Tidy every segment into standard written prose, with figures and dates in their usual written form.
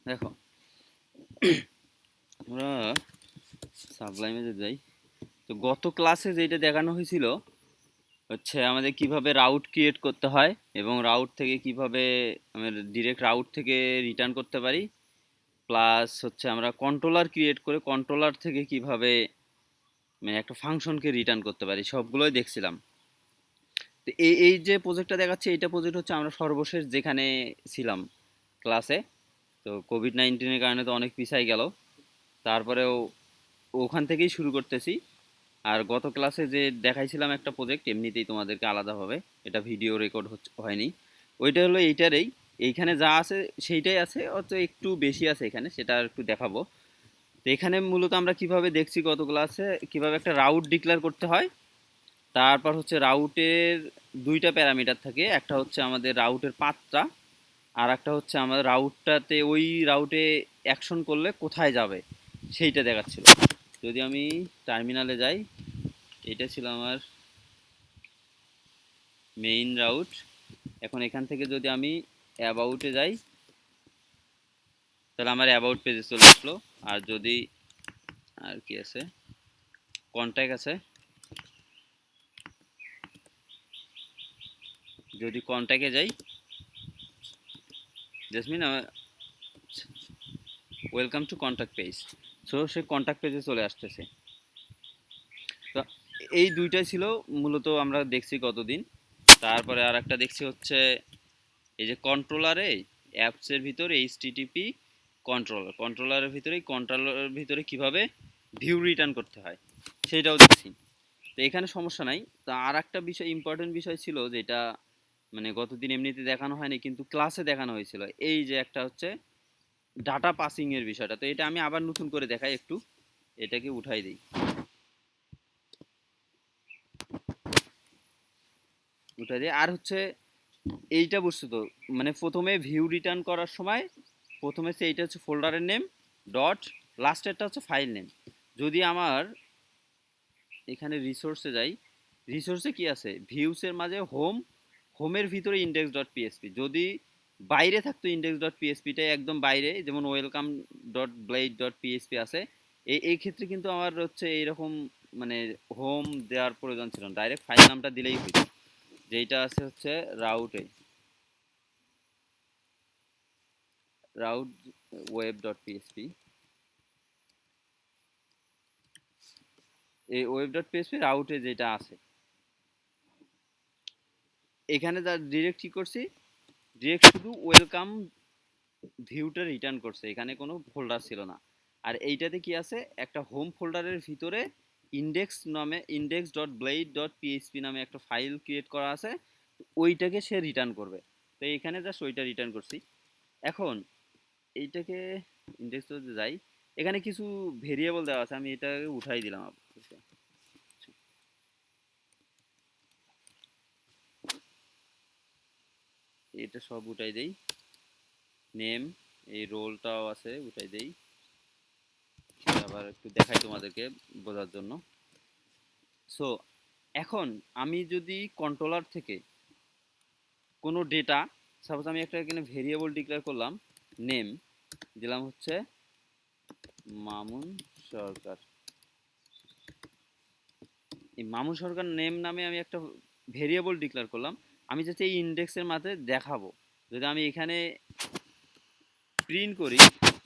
দেখো আমরা সাবলাইমে যে যাই, তো গত ক্লাসে যেটা দেখানো হয়েছিল হচ্ছে আমাদের কিভাবে রাউট ক্রিয়েট করতে হয় এবং রাউট থেকে কিভাবে আমরা ডিরেক্ট রাউট থেকে রিটার্ন করতে পারি, প্লাস হচ্ছে আমরা কন্ট্রোলার ক্রিয়েট করে কন্ট্রোলার থেকে কিভাবে মানে একটা ফাংশনকে রিটার্ন করতে পারি, সবগুলোই দেখছিলাম। তো এই যে প্রজেক্টটা দেখাচ্ছে, এইটা প্রজেক্ট হচ্ছে আমরা সর্বশেষ যেখানে ছিলাম ক্লাসে। তো কোভিড-19 কারণে তো অনেক পিছাই গেল, তারপরেও ওখান থেকেই শুরু করতেছি। আর গত ক্লাসে যে দেখাইছিলাম একটা প্রজেক্ট, এমনিতেই তোমাদেরকে আলাদাভাবে, এটা ভিডিও রেকর্ড হয়নি, ওইটা হলো এইটারই। এইখানে যা আছে সেইটাই আছে, অত একটু বেশি আছে এখানে, সেটা আর একটু দেখাবো। তো এখানে মূলত আমরা কিভাবে দেখছি গত ক্লাসে, কিভাবে একটা রাউট ডিক্লেয়ার করতে হয়। তারপর হচ্ছে রাউটের দুইটা প্যারামিটার থাকে, একটা হচ্ছে আমাদের রাউটের পাথটা, আর একটা হচ্ছে আমাদের রাউটটাতে ওই রাউটে অ্যাকশন করলে কোথায় যাবে সেইটা দেখাচ্ছিল। যদি আমি টার্মিনালে যাই, এটা ছিল আমার মেইন রাউট। এখন এখান থেকে যদি আমি অ্যাবাউটে যাই, তাহলে আমার অ্যাবাউট পেজে চলে আসলো। আর যদি আর কি আছে, কন্ট্যাক্ট আছে, যদি কন্ট্যাক্টে যাই, jasmine welcome to contact page, so say contact পেজে চলে আসতেছে। তো এই দুইটাই ছিল মূলত আমরা দেখছি কতদিন। তারপরে আর একটা দেখছি হচ্ছে এই যে কন্ট্রোলারে, অ্যাপসের ভিতরে এইচটিটিপি কন্ট্রোলারের ভিতরে কিভাবে ভিউ রিটার্ন করতে হয় সেটাও দেখছি। তো এখানে সমস্যা নাই। তো আর একটা বিষয়, ইম্পর্টেন্ট বিষয় ছিল যেটা মানে গতদিন এমনিতে দেখানো হয়নি কিন্তু ক্লাসে দেখানো হয়েছিল, এই যে একটা হচ্ছে ডাটা পাসিং এর বিষয়টা। তো এটা আমি আবার নতুন করে দেখাই একটু, এটাকে উঠাই দিই, আর হচ্ছে এইটা বুঝছো তো, মানে প্রথমে ভিউ রিটার্ন করার সময় প্রথমে হচ্ছে এইটা হচ্ছে ফোল্ডারের নেম ডট, লাস্টেরটা হচ্ছে ফাইল নেম। যদি আমার এখানে রিসোর্সে যাই, রিসোর্সে কি আছে, ভিউসের মাঝে হোমের ভিতরে ইন্ডেক্স ডট পিএসপি, যদি বাইরে থাকতো ইন্ডেক্স ডট পিএসপিটাই একদম বাইরে, যেমন welcome dot blade dot PSP আছে, এই ক্ষেত্রে কিন্তু আমার হচ্ছে এইরকম মানে হোম দেওয়ার প্রয়োজন ছিল না, ডাইরেক্ট ফাইল নামটা দিলেই হতো, যেইটা আছে হচ্ছে রাউটে, রাউট ওয়েব ডট পিএসপি। এই ওয়েব ডট পিএসপি রাউটে যেটা আছে, এখানে যা ডিরেক্ট কি করছি, ডিরেক্ট শুধু ওয়েলকাম ভিউটা রিটার্ন করছে, এখানে কোনো ফোল্ডার ছিল না। আর এইটাতে কি আছে, একটা হোম ফোল্ডারের ভিতরে index dot blade dot PHP নামে একটা ফাইল ক্রিয়েট করা আছে, ওইটাকে সে রিটার্ন করবে। তো এইখানে জাস্ট ওইটা রিটার্ন করছি। এখন এইটাকে ইন্ডেক্স যাই, এখানে কিছু ভেরিয়েবল দেওয়া আছে, আমি এটাকে উঠাই দিলাম। এটা সব উঠাই দেই, নেম, এই রোলটাও আছে উঠাই দেই, আবার একটু দেখাই তোমাদেরকে বোঝার জন্য। সো এখন আমি যদি কন্ট্রোলার থেকে কোনো ডেটা, সাপোজ আমি একটা এখানে ভেরিয়েবল ডিক্লেয়ার করলাম, নেম দিলাম হচ্ছে মামুন সরকার, এই মামুন সরকার নেম নামে আমি একটা ভেরিয়েবল ডিক্লেয়ার করলাম, আমি যাতে এই ইন্ডেক্সের মাঝে দেখাবো। যদি আমি এখানে প্রিন্ট করি,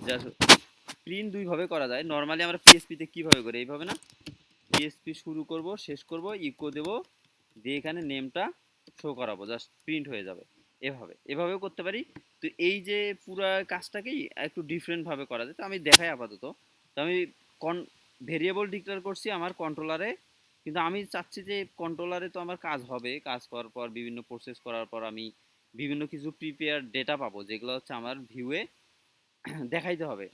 জাস্ট প্রিন্ট দুইভাবে করা যায়, নর্মালি আমরা পিএসপিতে কীভাবে করি, এইভাবে না, পিএসপি শুরু করব শেষ করব ইকো দেব, দিয়ে এখানে নেমটা শো করাবো, জাস্ট প্রিন্ট হয়ে যাবে। এভাবেও করতে পারি। তো এই যে পুরো কাজটাকেই একটু ডিফারেন্টভাবে করা যায়, তো আমি দেখাই আপাতত। তো আমি কন ভেরিয়েবল ডিক্লেয়ার করছি আমার কন্ট্রোলারে, কিন্তু আমি চাচ্ছি যে কন্ট্রোলারে তো আমার কাজ হবে, কাজ করার পর বিভিন্ন প্রসেস করার পর আমি বিভিন্ন কিছু প্রিপেয়ার ডেটা পাবো, যেগুলো হচ্ছে আমার ভিউয়ে দেখাইতে হবে।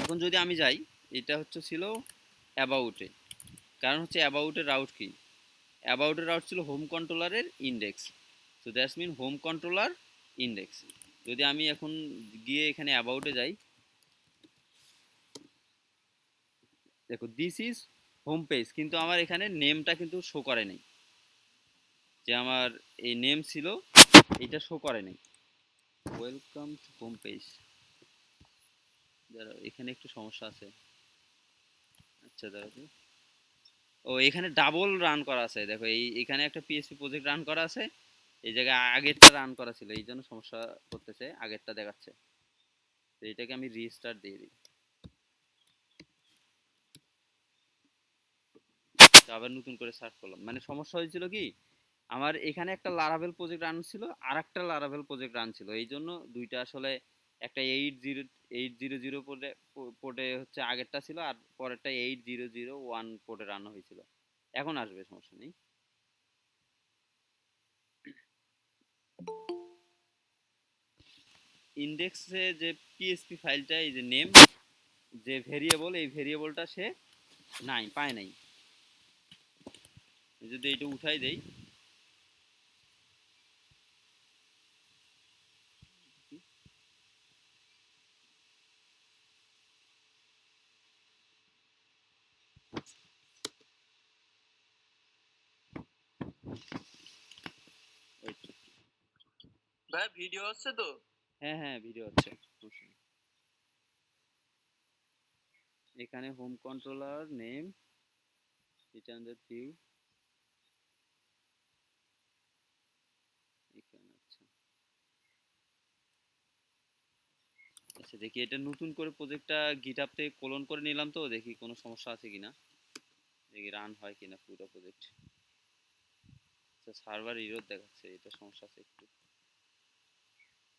এখন যদি আমি যাই, এটা হচ্ছে ছিল অ্যাবাউটে, কারণ হচ্ছে অ্যাবাউটের রাউট কি, অ্যাবাউটের রাউট ছিল হোম কন্ট্রোলারের index. So that's mean home controller index. যদি আমি এখন গিয়ে এখানে অ্যাবাউটে যাই, দেখো দিস ইজ হোম পেজ, কিন্তু আমার এখানে নেমটা কিন্তু শো করে নেই, যে আমার এই নেম ছিল এটা শো করে নেই। ওয়েলকাম টু হোম পেজ, দাঁড়াও, এখানে একটু সমস্যা আছে। আচ্ছা দাঁড়াও, ও এখানে ডাবল রান করা আছে, দেখো এখানে একটা পিএসপি প্রজেক্ট রান করা আছে, এই জায়গায় আগেরটা রান করা ছিল, এই জন্য সমস্যা করতেছে, আগেরটা দেখাচ্ছে। তো এটাকে আমি রিস্টার্ট দিয়ে দিই। তো আবার নতুন করে স্টার্ট করলাম, মানে সমস্যা হয়েছিল কি, আমার এখানে একটা লারাভেল প্রজেক্ট রান ছিল আর একটা লারাভেল প্রজেক্ট রান ছিল, এই জন্য দুইটা আসলে একটা 8.0 পোর্টে পোর্টে হচ্ছে আগেরটা ছিল, আর পরেরটা 8.0.1 পোর্টে রান হয়েছিল। এখন আসবে, সমস্যা নেই। ইন্ডেক্সে যে পিএসপি ফাইলটা, এই যে নেম যে ভেরিয়েবল, এই ভেরিয়েবলটা সে নাই, পায় নাই। যদি এটা উঠাই দেই, ভাই ভিডিও হচ্ছে তো? হ্যাঁ হ্যাঁ ভিডিও হচ্ছে। এখানে home controller name return the view, এখানে আচ্ছা। আচ্ছা দেখি, এটা নতুন করে প্রজেক্টটা গিটহাব থেকে কোলন করে নিলাম, তো দেখি কোনো সমস্যা আছে কিনা, দেখি রান হয় কিনা পুরো প্রজেক্ট। আচ্ছা সার্ভার এরর দেখাচ্ছে, এটা সমস্যা আছে একটু।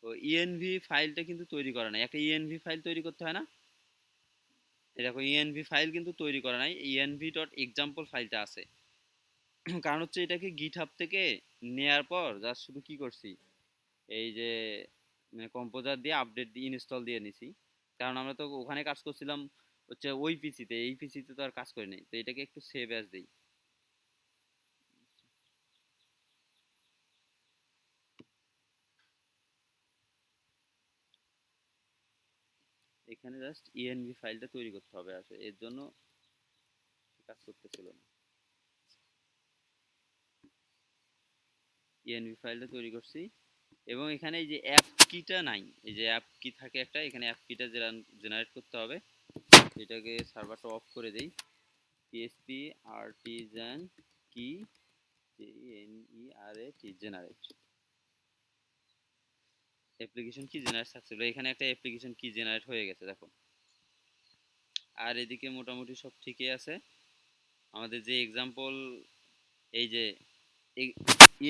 তো ইএনভি ফাইলটা কিন্তু তৈরি করা নাই, একটা ইএনভি ফাইল তৈরি করতে হয় না, এই দেখো ইএনভি ফাইল কিন্তু তৈরি করা নাই, ইএনভি ডট এক্সাম্পল ফাইলটা আছে। কারণ হচ্ছে এটাকে গিটহাব থেকে নেয়ার পর জাস্ট শুধু কি করছি, এই যে কম্পোজার দিয়ে আপডেট দিয়ে ইনস্টল দিয়ে নিছি, কারণ আমরা তো ওখানে কাজ করছিলাম হচ্ছে ওই পিসিতে, এই পিসিতে তো আর কাজ করি নাই, তো এটাকে একটু সেভ অ্যাজ দিই। এখানে জাস্ট ইএনভি ফাইলটা তৈরি করতে হবে, আসলে এর জন্য কাজ করতেছিল না। ইএনভি ফাইলটা তৈরি করছি, এবং এখানে এই যে অ্যাপ কিটা নাই, এই যে অ্যাপ কি থাকে একটা, এখানে অ্যাপ কিটা জেনারেট করতে হবে। এটাকে সার্ভারটা অফ করে দেই, পিএসপি আর্টিজান কি জেনারেট জেনারেট অ্যাপ্লিকেশন কি জেনারেট সাকসেসফুল, এখানে একটা অ্যাপ্লিকেশন কি জেনারেট হয়ে গেছে দেখো। আর এদিকে মোটামুটি সব ঠিকই আছে। আমাদের যে এক্সাম্পল, এই যে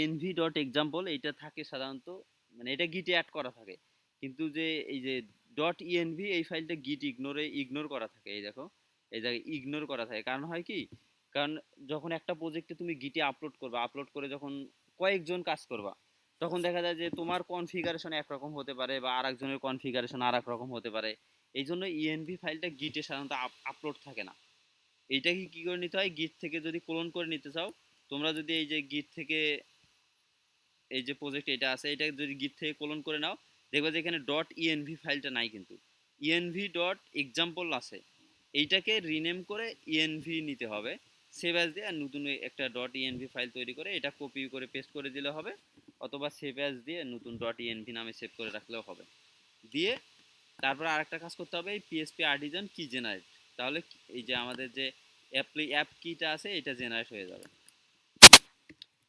env ডট এক্সাম্পল এইটা থাকে সাধারণত, মানে এটা গিটে অ্যাড করা থাকে, কিন্তু যে এই যে ডট env এই ফাইলটা গিট ইগনোর করা থাকে, এই দেখো এই জায়গায় ইগনোর করা থাকে। কারণ হয় কি, কারণ যখন একটা প্রজেক্টে তুমি গিটে আপলোড করবা, আপলোড করে যখন কয়েকজন কাজ করবা, তখন দেখা যায় যে তোমার কনফিগারেশন একরকম হতে পারে বা আরেকজনের কনফিগারেশন আর এক রকম হতে পারে, এই জন্য ইএনভি ফাইলটা গিটে সাধারণত আপলোড থাকে না। এইটাকে কি করে নিতে হয়, গিট থেকে যদি ক্লোন করে নিতে চাও, তোমরা যদি এই যে গিট থেকে এই যে প্রজেক্ট এটা আছে, এটা যদি গিট থেকে ক্লোন করে নাও, দেখবে যে এখানে ডট ইএনভি ফাইলটা নাই, কিন্তু ইএনভি ডট এক্সাম্পল আছে, এইটাকে রিনেম করে ইএনভি নিতে হবে, সেভ অ্যাজ দিয়ে আর নতুন একটা ডট ইএনভি ফাইল তৈরি করে এটা কপি করে পেস্ট করে দিলে হবে, অথবা সেভ অ্যাজ দিয়ে নতুন ডট ইএনভি নামে সেভ করে রাখলেও হবে। দিয়ে তারপর আরেকটা কাজ করতে হবে, এই পিএসপি আর্টিজান কি জেনারেট, তাহলে এই যে আমাদের যে অ্যাপ কিটা আছে এটা জেনারেট হয়ে যাবে।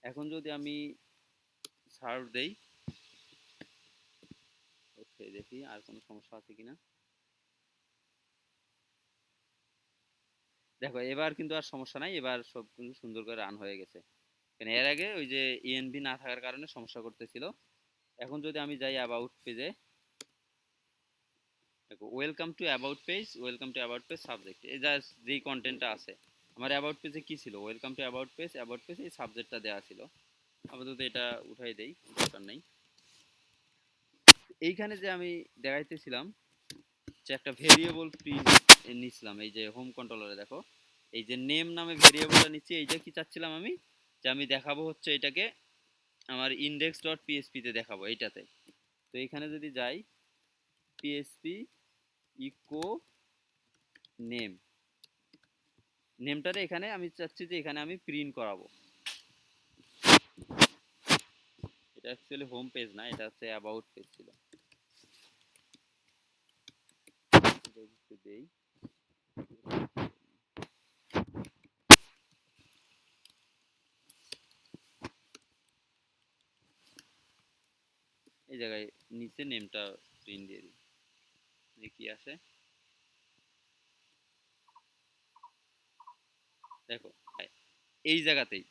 এখন যদি আমি সার্ভ দেই, ওকে দেখি আর কোনো সমস্যা আছে কিনা। দেখো এবার কিন্তু আর সমস্যা নাই, এবার সব কিন্তু সুন্দর করে রান হয়ে গেছে। এর আগে ওই যে ইএনভি না থাকার কারণে সমস্যা করতেছিল। এখন যদি আমি যাই অ্যাবাউট পেজে, দেখো welcome to about page, welcome to about page subject, এই জাস্ট যেই কন্টেন্টটা আছে আমার অ্যাবাউট পেজে কি ছিল, ওয়েলকাম টু অ্যাবাউট পেজ এই সাবজেক্টটা দেওয়া ছিল। আপাতত এটা উঠাই দেই, দরকার নেই। এইখানে যে আমি দেখাইতেছিলাম যে একটা ভেরিয়েবল প্রিন্ট নিছিলাম, এই যে হোম কন্ট্রোলারে দেখো এই যে নেম নামে ভেরিয়েবলটা নিচ্ছি, এইটা কি চাচ্ছিলাম আমি, যে আমি দেখাবো হচ্ছে এটাকে আমার ইন্ডেক্স ডট পিএসপিতে দেখাবো এইটাতে। তো এখানে যদি যাই পিএসপি ইকো নেম, নেমটারে এখানে আমি চাচ্ছি যে এখানে আমি প্রিন্ট করাবো। এটা অ্যাকচুয়ালি হোম পেজ না, এটা হচ্ছে অ্যাবাউট পেজ ছিল। একটু দেই। এই জায়গায় নিচে নেমটা প্রিন্ট দিয়ে দিই, কি আছে দেখো এই জায়গাতেই।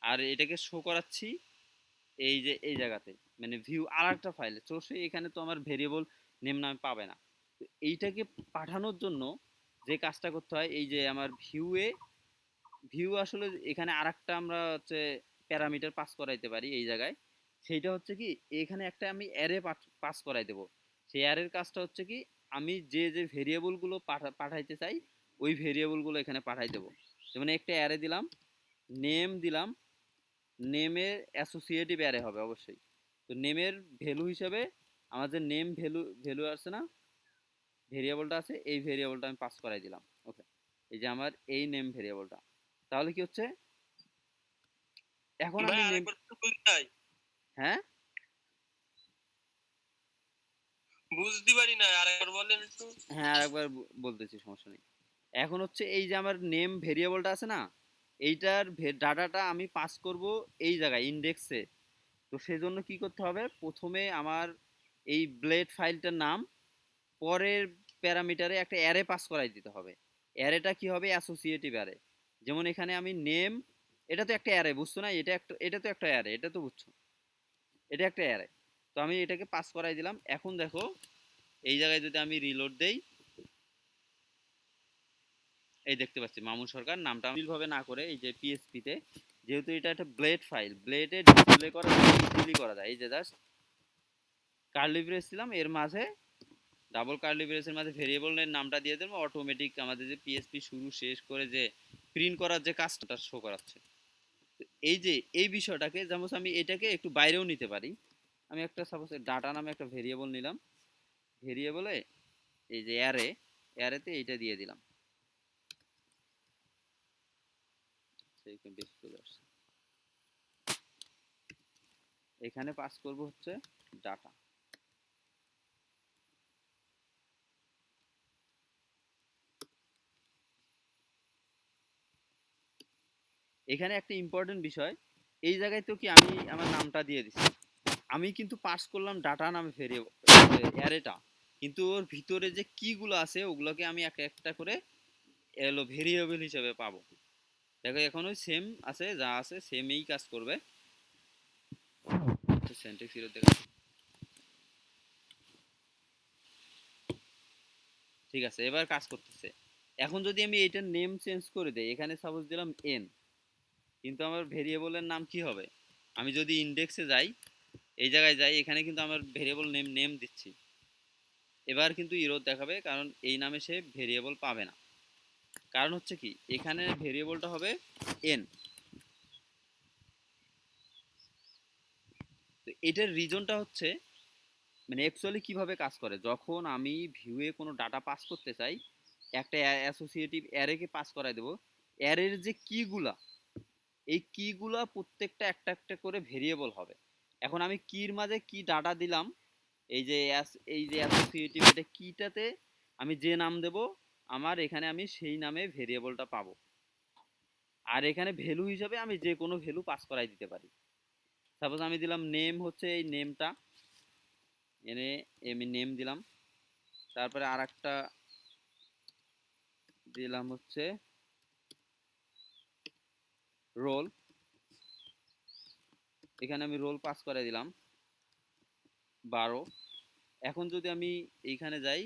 আর এটাকে শো করাচ্ছি এই যে এই জায়গাতে, মানে ভিউ আর একটা ফাইলে। তো সে এখানে তো আমার ভেরিয়েবল নেম নামে পাবে না। তো এইটাকে পাঠানোর জন্য যে কাজটা করতে হয়, এই যে আমার ভিউ আসলে এখানে আরেকটা আমরা হচ্ছে প্যারামিটার পাস করাইতে পারি এই জায়গায়। সেইটা হচ্ছে কি, এখানে একটা আমি অ্যারে পাস করাই দেবো। সেই অ্যারের কাজটা হচ্ছে কি, আমি যে যে ভেরিয়েবলগুলো পাঠাইতে চাই ওই ভেরিয়েবলগুলো এখানে পাঠাই দেবো। যেমন একটা অ্যারে দিলাম, নেম দিলাম, নেমের অ্যাসোসিয়েটিভ অ্যারে হবে অবশ্যই। তো নেমের ভ্যালু হিসাবে আমার যে নেম ভ্যালু আছে না, ভেরিয়েবলটা আছে, এই ভেরিয়েবলটা আমি পাস করাই দিলাম। ওকে, এই যে আমার এই নেম ভেরিয়েবলটা। তাহলে কি হচ্ছে, এখন ভাই আমি নেম, আরেকবার একটু বুঝাই, হ্যাঁ বুঝতে পারি না, আরেকবার বলেন একটু। হ্যাঁ আরেকবার বলতেছি, সমস্যা নেই। এখন হচ্ছে এই যে আমার নেম ভেরিয়েবলটা আছে না, এইটার ডাটাটা আমি পাস করব এই জায়গায় ইন্ডেক্সে। তো সেজন্য কি করতে হবে, প্রথমে আমার এই ব্লেড ফাইলটার নাম, পরের প্যারামিটারে একটা অ্যারে পাস করাই দিতে হবে। অ্যারেটা কি হবে, অ্যাসোসিয়েটিভ অ্যারে। যেমন এখানে আমি নেম, এটা তো একটা অ্যারে, বুঝছো না, এটা তো একটা অ্যারে, এটা তো বুঝছো, এটা একটা অ্যারে। তো আমি এটাকে পাস করাই দিলাম। এখন দেখো এই জায়গায় যদি আমি রিলোড দেই, এই দেখতে পাচ্ছি মামুন সরকার নামটা ভাবে না করে এই যে পিএসপিতে, যেহেতু এটা একটা ব্লেড ফাইল, ব্লেডে ডিসপ্লে করা ইজিলি করা যায়। এই যে জাস্ট কার্লি ব্রেস দিলাম, এর মাঝে ডাবল কার্লি ব্রেসের মাঝে ভেরিয়েবলের নামটা দিয়ে দেবো, অটোমেটিক আমাদের যে পিএসপি শুরু শেষ করে যে প্রিন্ট করার যে কাজটা শো করাচ্ছে। এই যে এই বিষয়টাকে, যেমন আমি এটাকে একটু বাইরেও নিতে পারি। আমি একটা সাপোজ ডাটা নামে একটা ভেরিয়েবল নিলাম, ভেরিয়েবলে এই যে অ্যারেতে এইটা দিয়ে দিলাম, বেশি চলে আসছে। এখানে পাস করব হচ্ছে ডাটা। এখানে একটা ইম্পর্টেন্ট বিষয়, এই জায়গায় তো কি আমি আমার নামটা দিয়ে দিচ্ছি, আমি কিন্তু পাস করলাম ডাটা নামে ভেরিয়েবল অ্যারেটা, কিন্তু ওর ভিতরে যে কিগুলো আছে ওগুলোকে আমি একটা একটা করে এলো ভেরিয়েবল হিসেবে পাবো। দেখো এখন ওই সেম আছে, যা আছে সেমই কাজ করবে। সেন্টেক্স হিরো দেখা, ঠিক আছে, এবার কাজ করতেছে। এখন যদি আমি এটার নেম চেঞ্জ করে দেই, এখানে সাপোজ দিলাম এন, কিন্তু আমার ভেরিয়েবলের নাম কি হবে, আমি যদি ইন্ডেক্সে যাই, এই জায়গায় যাই, এখানে কিন্তু আমার ভেরিয়েবল নেম নেম দিচ্ছি, এবার কিন্তু ইরর দেখাবে, কারণ এই নামে সে ভেরিয়েবল পাবে না। কারণ হচ্ছে কি, এখানে ভেরিয়েবলটা হবে এন। তো এটার রিজনটা হচ্ছে, মানে অ্যাকচুয়ালি কিভাবে কাজ করে, যখন আমি ভিউয়ে কোনো ডাটা পাস করতে চাই, একটা অ্যাসোসিয়েটিভ অ্যারেকে পাস করাই দেবো। অ্যারের যে কিগুলা, এই কিগুলা প্রত্যেকটা একটা একটা করে ভেরিয়েবল হবে। এখন আমি কির মাঝে কি ডাটা দিলাম, এই যে অ্যাসোসিয়েটিভ এটা কিটাতে আমি যে নাম দেব, আমার এখানে আমি সেই নামে ভেরিয়েবলটা পাবো। আর এখানে ভ্যালু হিসাবে আমি যে কোনো ভ্যালু পাস করাই দিতে পারি। সাপোজ আমি দিলাম নেম, হচ্ছে এই নেমটা এনে আমি নেম দিলাম। তারপরে আর একটা দিলাম হচ্ছে রোল, এখানে আমি রোল পাস করে দিলাম 12। এখন যদি আমি এইখানে যাই,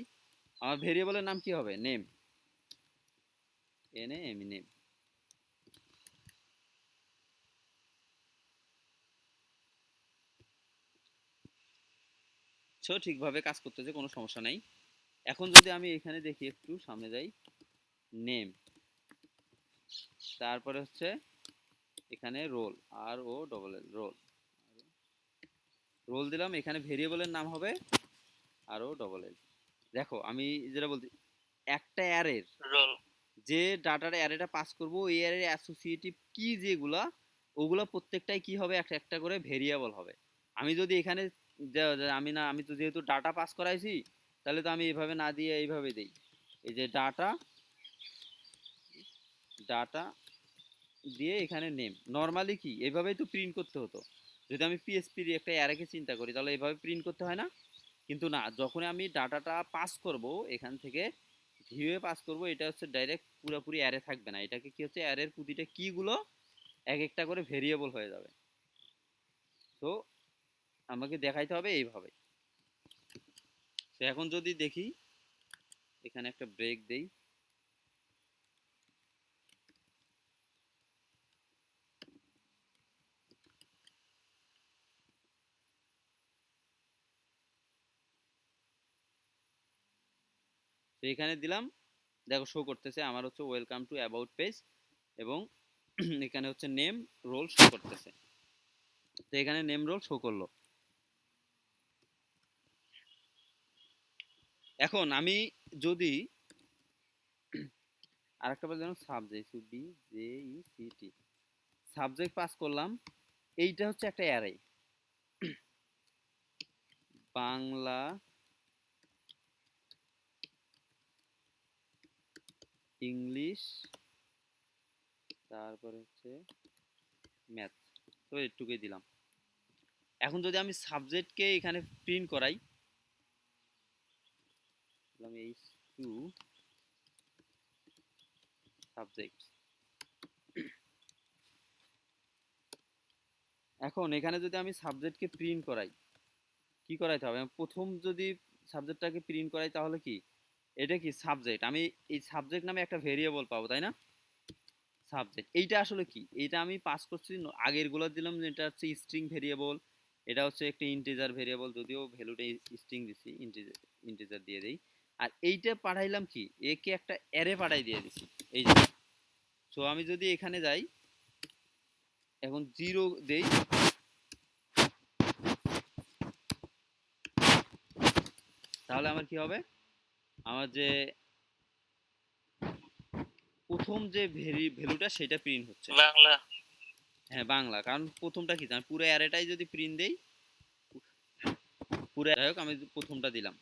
আমার ভেরিয়েবলের নাম কি হবে, নেম, এনে আমি নেম। সো ঠিকভাবে কাজ করতেছে, কোনো সমস্যা নাই। এখন যদি আমি এখানে দেখি, একটু সামনে যাই, নেম, তারপরে হচ্ছে এখানে রোল, আর ও ডবল এল, রোল, রোল দিলাম, এখানে ভেরিয়েবলের নাম হবে আর ও ডবল এল। দেখো আমি যেটা বলছি, একটা অ্যারের রোল। যে ডাটার অ্যারেটা পাস করব, ওই অ্যারের অ্যাসোসিয়েটিভ কি যেগুলা, ওগুলো প্রত্যেকটাই কি হবে, একটা একটা করে ভেরিয়েবল হবে। আমি যদি এখানে আমি তো যেহেতু ডাটা পাস করাইছি, তাহলে তো আমি এইভাবে না দিয়ে এইভাবে দেই, এই যে ডাটা ডাটা দিয়ে এখানে নেম। নর্মালি কি এইভাবেই তো প্রিন্ট করতে হতো, যদি আমি পিএসপির একটা অ্যারেকে চিন্তা করি তাহলে এইভাবে প্রিন্ট করতে হয় না? কিন্তু না, যখন আমি ডাটাটা পাস করব এখান থেকে ভিউয়ে পাস করব, এটা হচ্ছে ডাইরেক্ট পুরোপুরি অ্যারে থাকবে না, এটাকে কি হচ্ছে অ্যারের প্রতিটা কিগুলো এক একটা করে ভেরিয়েবল হয়ে যাবে। তো আমাকে দেখাইতে হবে এইভাবে। তো এখন যদি দেখি এখানে একটা ব্রেক দেই, তো এখানে দিলাম, দেখো শো করতেছে আমার হচ্ছে ওয়েলকাম টু অ্যাবাউট পেজ, এবং এখানে হচ্ছে নেম রোল শো করতেছে। তো এখানে নেম রোল শো করলো। এখন আমি যদি আরেকটা বলে দিলাম subject B J E C T, subject pass করলাম, এইটা হচ্ছে একটা অ্যারে, বাংলা ইংলিশ তারপরে হচ্ছে ম্যাথ, তো এইটুকুই দিলাম। এখন যদি আমি সাবজেক্টকে এখানে প্রিন্ট করাই, এইচ টু সাবজেক্ট, এখন এখানে যদি আমি সাবজেক্টকে প্রিন্ট করাই, কি করাইতে হবে, প্রথম যদি সাবজেক্টটাকে প্রিন্ট করাই তাহলে কি, এটা কি সাবজেক্ট, আমি এই সাবজেক্ট নামে একটা ভেরিয়েবল পাবো তাই না? সাবজেক্ট এইটা আসলে কি, এইটা আমি পাস করছি আগের গুলো দিলাম যে এটা হচ্ছে স্ট্রিং ভেরিয়েবল, এটা হচ্ছে একটা ইন্টিজার ভেরিয়েবল, যদিও ভ্যালুটা স্ট্রিং দিছি, ইন্টিজার ইন্টিজার দিয়ে দেই। আর এইটা পাঠাইলাম কি, একে একটা অ্যারে পাঠাই দিয়ে দিছি এই যে। সো আমি যদি এখানে যাই এখন জিরো দেই, তাহলে আমার কি হবে, আমার যে প্রথম যে ভ্যালুটা সেটা প্রিন্ট হচ্ছে বাংলা। হ্যাঁ বাংলা, কারণ প্রথমটা কি জানি পুরো অ্যারেটাই যদি প্রিন্ট দেই, পুরো যাই হোক আমি প্রথমটা দিলাম।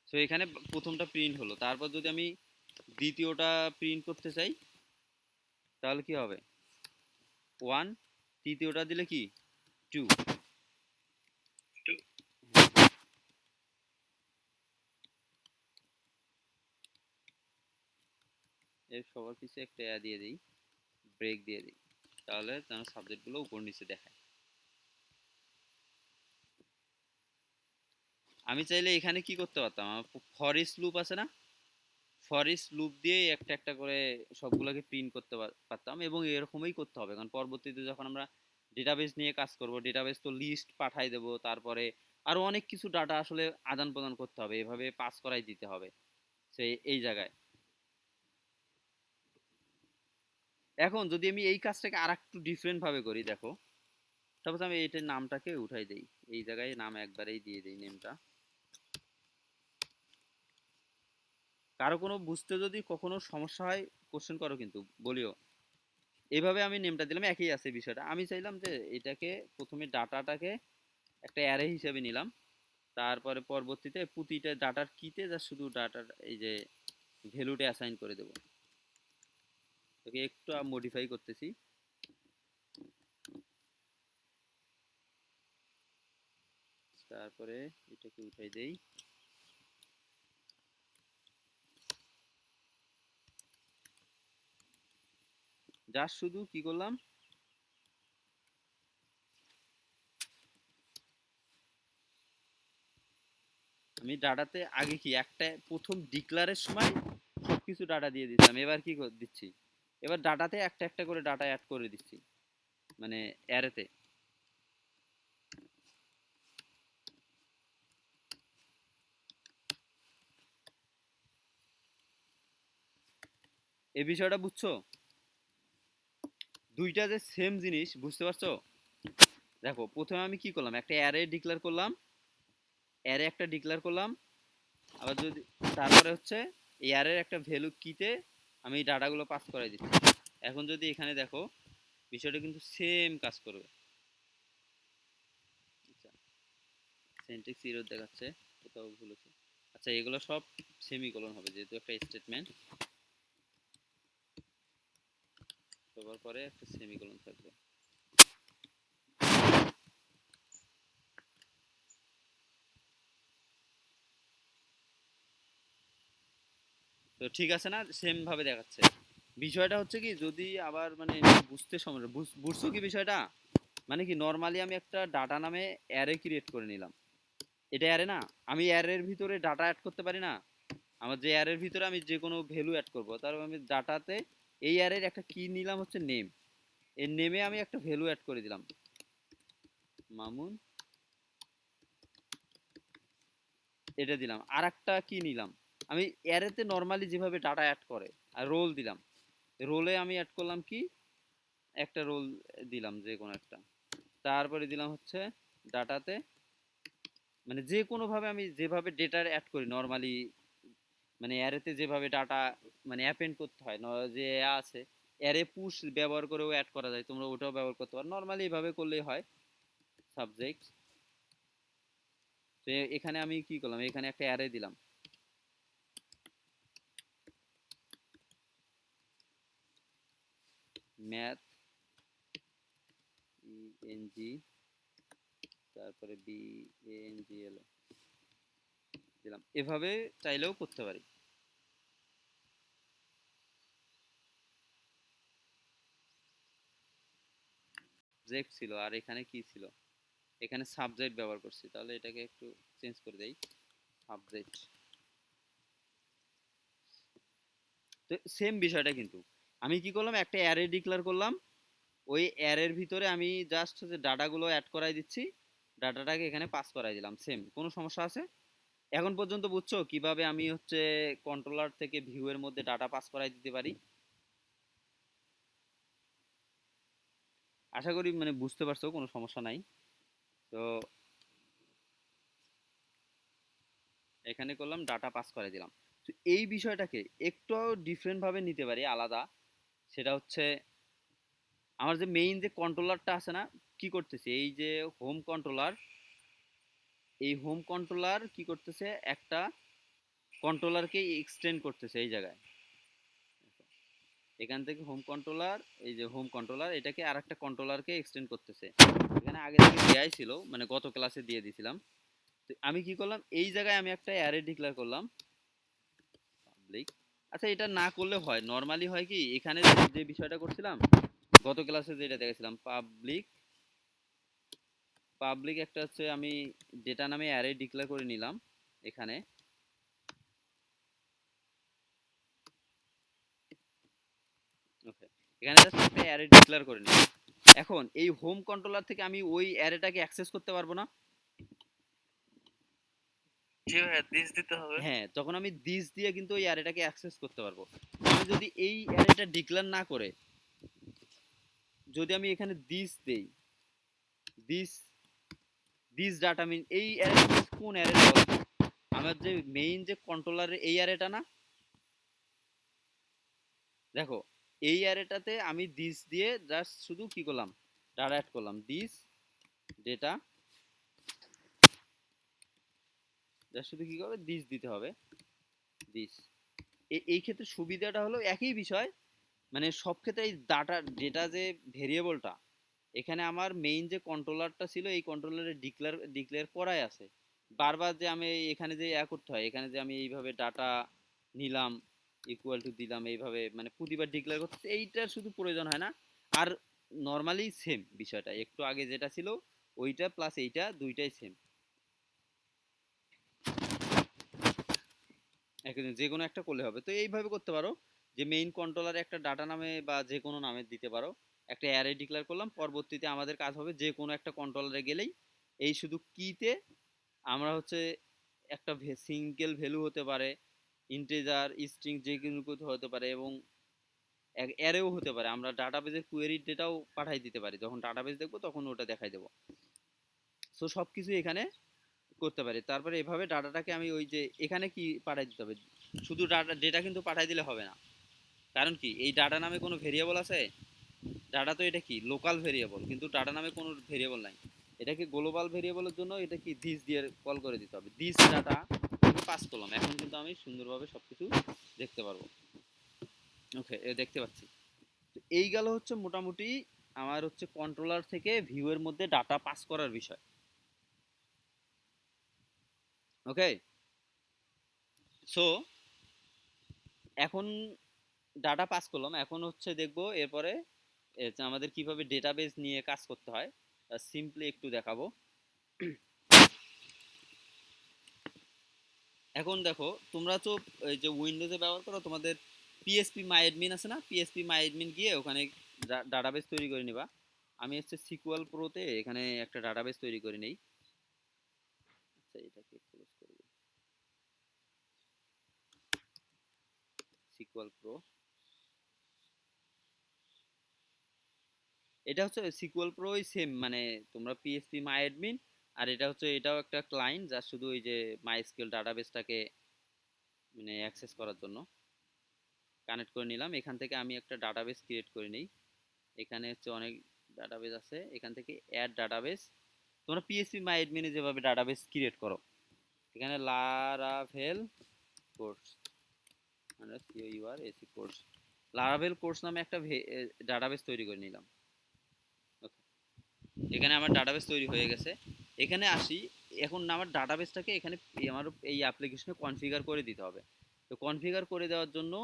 সো এখানে প্রথমটা প্রিন্ট হলো, তারপর যদি আমি দ্বিতীয়টা প্রিন্ট করতে চাই তাহলে কি হবে, ওয়ান, তৃতীয়টা দিলে কি টু, এর সবার পিছে একটা দিয়ে দিই, ব্রেক দিয়ে দিই, তাহলে যেন সাবজেক্টগুলো উপর নিচে দেখায়। আমি চাইলে এখানে কি করতে পারতাম, ফর ইচ লুপ আছে না, ফর ইচ লুপ দিয়ে একটা একটা করে সবগুলোকে প্রিন্ট করতে পারতাম, এবং এরকমই করতে হবে, কারণ পরবর্তীতে যখন আমরা ডেটাবেস নিয়ে কাজ করব, ডেটাবেস তো লিস্ট পাঠাই দেব, তারপরে আরো অনেক কিছু ডাটা আসলে আদান প্রদান করতে হবে, এভাবে পাস করাই দিতে হবে সেই এই জায়গায়। এখন যদি আমি এই কাজটাকে আর একটু ডিফারেন্ট ভাবে করি, দেখো সাপোজ আমি এইটার নামটাকে উঠাই দেই, এই জায়গায় নাম একবারেই দিয়ে দেই নেমটা, কারো কোনো বুঝতে যদি কখনো সমস্যা হয় কোশ্চেন করো কিন্তু বলিও। এইভাবে আমি নেমটা দিলাম, একই আছে বিষয়টা, আমি চাইলাম যে এটাকে প্রথমে ডাটাটাকে একটা অ্যারে হিসেবে নিলাম, তারপরে পরবর্তীতে প্রতিটা ডাটার কিতে যা শুধু ডাটার এই যে ভ্যালুটা অ্যাসাইন করে দেব, তোকে একটু মডিফাই করতেছি। তারপরে এটাকে উঠাই দেই, যা শুধু কি করলাম, আমি ডাটাতে আগে কি একটা প্রথম ডিক্লারের সময় সবকিছু ডাটা দিয়ে দিতাম, এবার কি দিচ্ছি, এবার ডাটাতে একটা একটা করে ডাটা অ্যাড করে দিচ্ছি, মানে অ্যারেতে। এই বিষয়টা বুঝছো, দুইটা যে সেম জিনিস বুঝতে পারছো? দেখো প্রথমে আমি কি করলাম, একটা অ্যারে ডিক্লেয়ার করলাম, অ্যারে একটা ডিক্লেয়ার করলাম, আবার যদি তারপরে হচ্ছে এই অ্যারের একটা ভ্যালু কিতে আমি ডাটাগুলো পাস করাই দিচ্ছি। এখন যদি এখানে দেখো বিষয়টা কিন্তু সেম কাজ করবে। আচ্ছা, সিনট্যাক্স এরর দেখাচ্ছে, কোথাও ভুল আছে। আচ্ছা, এগুলো সব সেমিকোলন হবে যেহেতু একটা স্টেটমেন্ট, সবার পরে একটা সেমিকোলন থাকবে। তো ঠিক আছে না, সেম ভাবে দেখাচ্ছে। বিষয়টা হচ্ছে কি, যদি আবার মানে বুঝতে সমস্যা, বুঝছো কি বিষয়টা? মানে কি, নর্মালি আমি একটা ডাটা নামে অ্যারে ক্রিয়েট করে নিলাম। এটা অ্যারে না, আমি অ্যারের ভিতরে ডাটা অ্যাড করতে পারি না? আমার যে অ্যারের ভিতরে আমি যে কোনো ভ্যালু অ্যাড করবো, তার আমি ডাটাতে এই অ্যারের একটা কি নিলাম হচ্ছে নেম। এই নেমে আমি একটা ভ্যালু অ্যাড করে দিলাম, মামুন, এটা দিলাম। আর একটা কি নিলাম, আমি অ্যারেতে নর্মালি যেভাবে ডাটা অ্যাড করে, আর রোল দিলাম। রোলে আমি অ্যাড করলাম কি, একটা রোল দিলাম যে কোনো একটা। তারপরে দিলাম হচ্ছে ডাটাতে, মানে যে কোনোভাবে আমি যেভাবে ডেটা অ্যাড করি নর্মালি, মানে অ্যারেতে যেভাবে ডাটা মানে অ্যাপেন্ড করতে হয়, যে আছে অ্যারে পুশ ব্যবহার করেও অ্যাড করা যায়, তোমরা ওটাও ব্যবহার করতে পারো, নর্মালি এভাবে করলেই হয়। সাবজেক্ট, তো এখানে আমি কি করলাম, এখানে একটা অ্যারে দিলাম, ম্যাথ ইএনজি, তারপরে বিএনজিএল দিলাম। এভাবে চাইলেও করতে পারি। সাবজেক্ট ছিল, আর এখানে কি ছিল, এখানে সাবজেক্ট ব্যবহার করছি, তাহলে এটাকে একটু চেঞ্জ করে দেই, সাবজেক্ট। তো সেম বিষয়টা কিন্তু, আমি কি করলাম, একটা অ্যারে ডিক্লেয়ার করলাম, ওই অ্যারের ভিতরে আমি জাস্ট যে ডাটাগুলো অ্যাড করাই দিচ্ছি, ডাটাটাকে এখানে পাস করাই দিলাম। সেম, কোনো সমস্যা আছে এখন পর্যন্ত? বুঝছো কিভাবে আমি হচ্ছে কন্ট্রোলার থেকে ভিউ এর মধ্যে ডাটা পাস করাই দিতে পারি? আশা করি মানে বুঝতে পারছো, কোনো সমস্যা নাই। তো এখানে করলাম ডাটা পাস করে দিলাম। তো এই বিষয়টাকে একটু ডিফারেন্ট ভাবে নিতে পারি, আলাদা। সেটা হচ্ছে, আমার যে মেইন যে কন্ট্রোলারটা আছে না, কি করতেছে, এই যে হোম কন্ট্রোলার, এই হোম কন্ট্রোলার কি করতেছে, একটা কন্ট্রোলারকে এক্সটেন্ড করতেছে এই জায়গায়। এখান থেকে হোম কন্ট্রোলার, এই যে হোম কন্ট্রোলার, এটাকে আর একটা কন্ট্রোলারকে এক্সটেন্ড করতেছে। এখানে আগে থেকে দেয়াই ছিল, মানে গত ক্লাসে দিয়ে দিছিলাম। তো আমি কি করলাম, এই জায়গায় আমি একটা অ্যারে ডিক্লেয়ার করলাম, পাবলিক। আচ্ছা, এটা না করলে হয়, নর্মালি হয় কি, এখানে যে বিষয়টা করছিলাম গত ক্লাসে, যেটা দেখেছিলাম, পাবলিক, পাবলিক একটা হচ্ছে আমি ডেটা নামে অ্যারে ডিক্লেয়ার করে নিলাম এখানে। ওকে, এখানে জাস্ট একটা অ্যারে ডিক্লেয়ার করে নিলাম। এখন এই হোম কন্ট্রোলার থেকে আমি ওই অ্যারেটাকে অ্যাক্সেস করতে পারবো না? জি ভাইয়া, দিস দিতে হবে। হ্যাঁ, তখন আমি দিস দিয়ে কিন্তু ওই অ্যারেটাকে অ্যাক্সেস করতে পারবো। আমি যদি এই অ্যারেটা ডিক্লেয়ার না করে, যদি আমি এখানে দিস দেই, দিস, দিস ডাটা মিন, এই অ্যারেটা কোন অ্যারেটা বলতো? আমার যে মেইন যে কন্ট্রোলারের এই অ্যারেটা না, দেখো এই অ্যারেটাতে আমি দিস দিয়ে জাস্ট শুধু কি করলাম, ডাটা অ্যাড করলাম, দিস ডেটা, জাস্ট শুধু কি করবে, দিস দিতে হবে, দিস। এই ক্ষেত্রে সুবিধাটা হলো একই বিষয়, মানে সব ক্ষেত্রে এই ডাটা, ডেটা যে ভেরিয়েবলটা, এখানে আমার মেইন যে কন্ট্রোলারটা ছিল, এই কন্ট্রোলারে ডিক্লেয়ার করাই আছে। বারবার যে আমি এখানে যে করতে হয়, এখানে যে আমি এইভাবে ডাটা নিলাম, ইকুয়াল টু দিলাম, এইভাবে মানে প্রতিবার ডিক্লেয়ার করতে, এইটার শুধু প্রয়োজন হয় না। আর নর্মালি সেম বিষয়টা, একটু আগে যেটা ছিল ওইটা প্লাস এইটা দুইটাই সেম, একদিন যে কোনো একটা করলে হবে। তো এইভাবে করতে পারো, যে মেইন কন্ট্রোলারে একটা ডাটা নামে বা যে কোনো নামে দিতে পারো, একটা অ্যারে ডিক্লেয়ার করলাম, পরবর্তীতে আমাদের কাজ হবে যে কোনো একটা কন্ট্রোলারে গেলেই এই শুধু কিতে আমরা হচ্ছে একটা সিঙ্গেল ভ্যালু হতে পারে, ইন্টিজার, স্ট্রিং, যে কোনো কিছু হতে পারে, এবং অ্যারেও হতে পারে, আমরা ডাটাবেজের কোয়েরি ডেটাও পাঠাই দিতে পারি, যখন ডাটাবেজ দেখবো তখন ওটা দেখাই দেবো। সো সব কিছু এখানে করতে পারি। তারপরে এভাবে ডাটাটাকে আমি ওই যে এখানে কি পাঠাই দিতে হবে, শুধু ডাটা ডেটা কিন্তু পাঠাই দিলে হবে না। কারণ কি, এই ডাটা নামে কোনো ভেরিয়েবল আছে? ডাটা তো এটা কি লোকাল ভেরিয়েবল, কিন্তু ডাটা নামে কোনো ভেরিয়েবল নাই। এটাকে গ্লোবাল ভেরিয়েবলের জন্য এটা কি দিস দিয়ে কল করে দিতে হবে। দিস ডাটা আমি পাস করলাম, এখন কিন্তু আমি সুন্দরভাবে সবকিছু দেখতে পারবো। ওকে, দেখতে পাচ্ছি। তো এই গেল হচ্ছে মোটামুটি আমার হচ্ছে কন্ট্রোলার থেকে ভিউ এর মধ্যে ডাটা পাস করার বিষয়। ওকে, সো এখন ডাটা পাস করলাম, এখন হচ্ছে দেখবো এরপরে আমাদের কিভাবে ডেটাবেস নিয়ে কাজ করতে হয়। সিম্পলি একটু দেখাবো। এখন দেখো, তোমরা তো এই যে উইন্ডোজে ব্যবহার করো, তোমাদের পিএসপি মাই অ্যাডমিন আছে না, পিএসপি মাই অ্যাডমিন গিয়ে ওখানে ডাটাবেস তৈরি করে নিবা। আমি হচ্ছে সিকুয়াল প্রোতে এখানে একটা ডাটাবেস তৈরি করে নেই। আচ্ছা, এটাকে ক্লোজ করে দিই। সিকুয়াল প্রো, এটা হচ্ছে সিকুয়াল প্রো সেম, মানে তোমরা পিএসপি মাই অ্যাডমিন, আর এটা হচ্ছে এটাও একটা ক্লায়েন্ট যা শুধু ওই যে মাই এসকিউএল ডাটাবেসটাকে মানে অ্যাক্সেস করার জন্য। কানেক্ট করে নিলাম, এখান থেকে আমি একটা ডাটাবেস ক্রিয়েট করে নিই। এখানে হচ্ছে অনেক ডাটাবেস আছে, এখান থেকে অ্যাড ডাটাবেস। তোমরা পিএসপি মাই অ্যাডমিনে যেভাবে ডাটাবেস ক্রিয়েট করো, এখানে লারাভেল কোর্স, মানে সিওইউআর এসি কোর্স, লারাভেল কোর্স নামে একটা ডাটাবেস তৈরি করে নিলাম। ওকে, এখানে আমার ডাটাবেস তৈরি হয়ে গেছে। এখানে আসি, এখন আমার ডাটাবেসটাকে এখানে আমার এই অ্যাপ্লিকেশনে কনফিগার করে দিতে হবে। তো কনফিগার করে দেওয়ার জন্য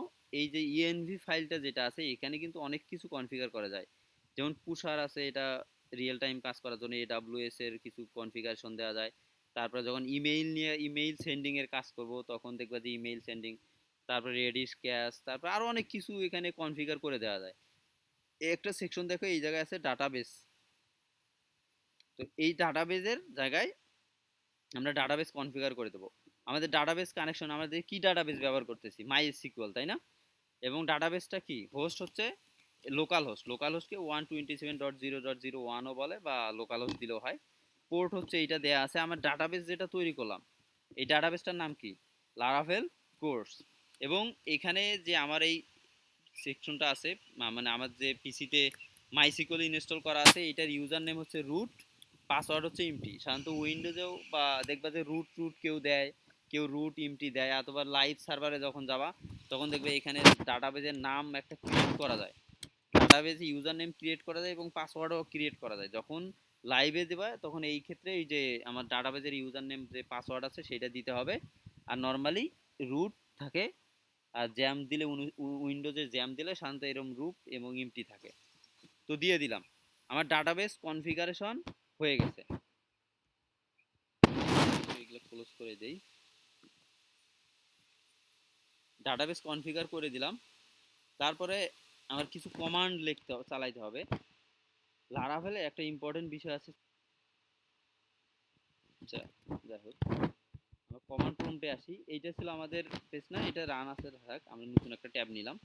এই যে ইএনভি ফাইলটা যেটা আছে, এখানে কিন্তু অনেক কিছু কনফিগার করা যায়। যেমন পুষার আছে, এটা রিয়েল টাইম কাজ করার জন্য এডাব্লিউএস এর কিছু কনফিগারেশন দেওয়া যায়। তারপরে যখন ইমেইল নিয়ে ইমেইল সেন্ডিং এর কাজ করব, তখন দেখবা যে ইমেইল সেন্ডিং, তারপরে রেডিস ক্যাশ, তারপর আরো অনেক কিছু এখানে কনফিগার করে দেওয়া যায়। একটা সেকশন দেখো, এই জায়গায় আছে ডাটাবেস। তো এই ডাটাবেজের জায়গায় আমরা ডাটাবেস কনফিগার করে দেবো। আমাদের ডাটাবেস কানেকশন, আমাদের কি ডাটাবেস ব্যবহার করতেছি, মাই এসকিউএল, তাই না? এবং ডাটাবেসটা কি হোস্ট হচ্ছে লোকাল হোস্ট, লোকাল হোস্টকে 127.0.0.1ও বলে, বা লোকাল হোস্ট দিলেও হয়। পোর্ট হচ্ছে এইটা দেয়া আছে। আমার ডাটাবেস যেটা তৈরি করলাম, এই ডাটাবেসটার নাম কি, লারাভেল কোর্স। এবং এখানে যে আমার এই সেকশনটা আছে, মানে আমার যে পিসিতে মাইসিকল ইনস্টল করা আছে, এটার ইউজার নেম হচ্ছে রুট, পাসওয়ার্ড হচ্ছে ইমটি। সাধারণত উইন্ডোজেও বা দেখবা যে রুট রুট কেউ দেয়, কেউ রুট ইমটি দেয়, অথবা লাইভ সার্ভারে যখন যাবা তখন দেখবে এখানে ডাটাবেজের নাম একটা ক্রিয়েট করা যায়, ডাটাবেজে ইউজার নেম ক্রিয়েট করা যায় এবং পাসওয়ার্ডও ক্রিয়েট করা যায়। যখন লাইভে দেবা তখন এই ক্ষেত্রে এই যে আমার ডাটাবেজের ইউজার নেম যে পাসওয়ার্ড আছে সেটা দিতে হবে। আর নর্মালি রুট থাকে, আর জ্যাম দিলে উইন্ডোজে জ্যাম দিলে সাধারণত এরকম রুট এবং ইমটি থাকে। তো দিয়ে দিলাম, আমার ডাটাবেস কনফিগারেশন হয়ে গেছে। এগুলো ক্লোজ করে দেই। ডাটাবেস কনফিগার করে দিলাম, তারপরে আমার কিছু কমান্ড লিখতে চালাইতে হবে। লারাভেলে একটা ইম্পর্টেন্ট বিষয় আছে। আচ্ছা, যাই হোক, আমরা কমান্ড প্রম্পটে আসি। এইটা ছিল আমাদের পেজ না, এটা রান আছে, থাক, আমরা নতুন একটা ট্যাব নিলাম।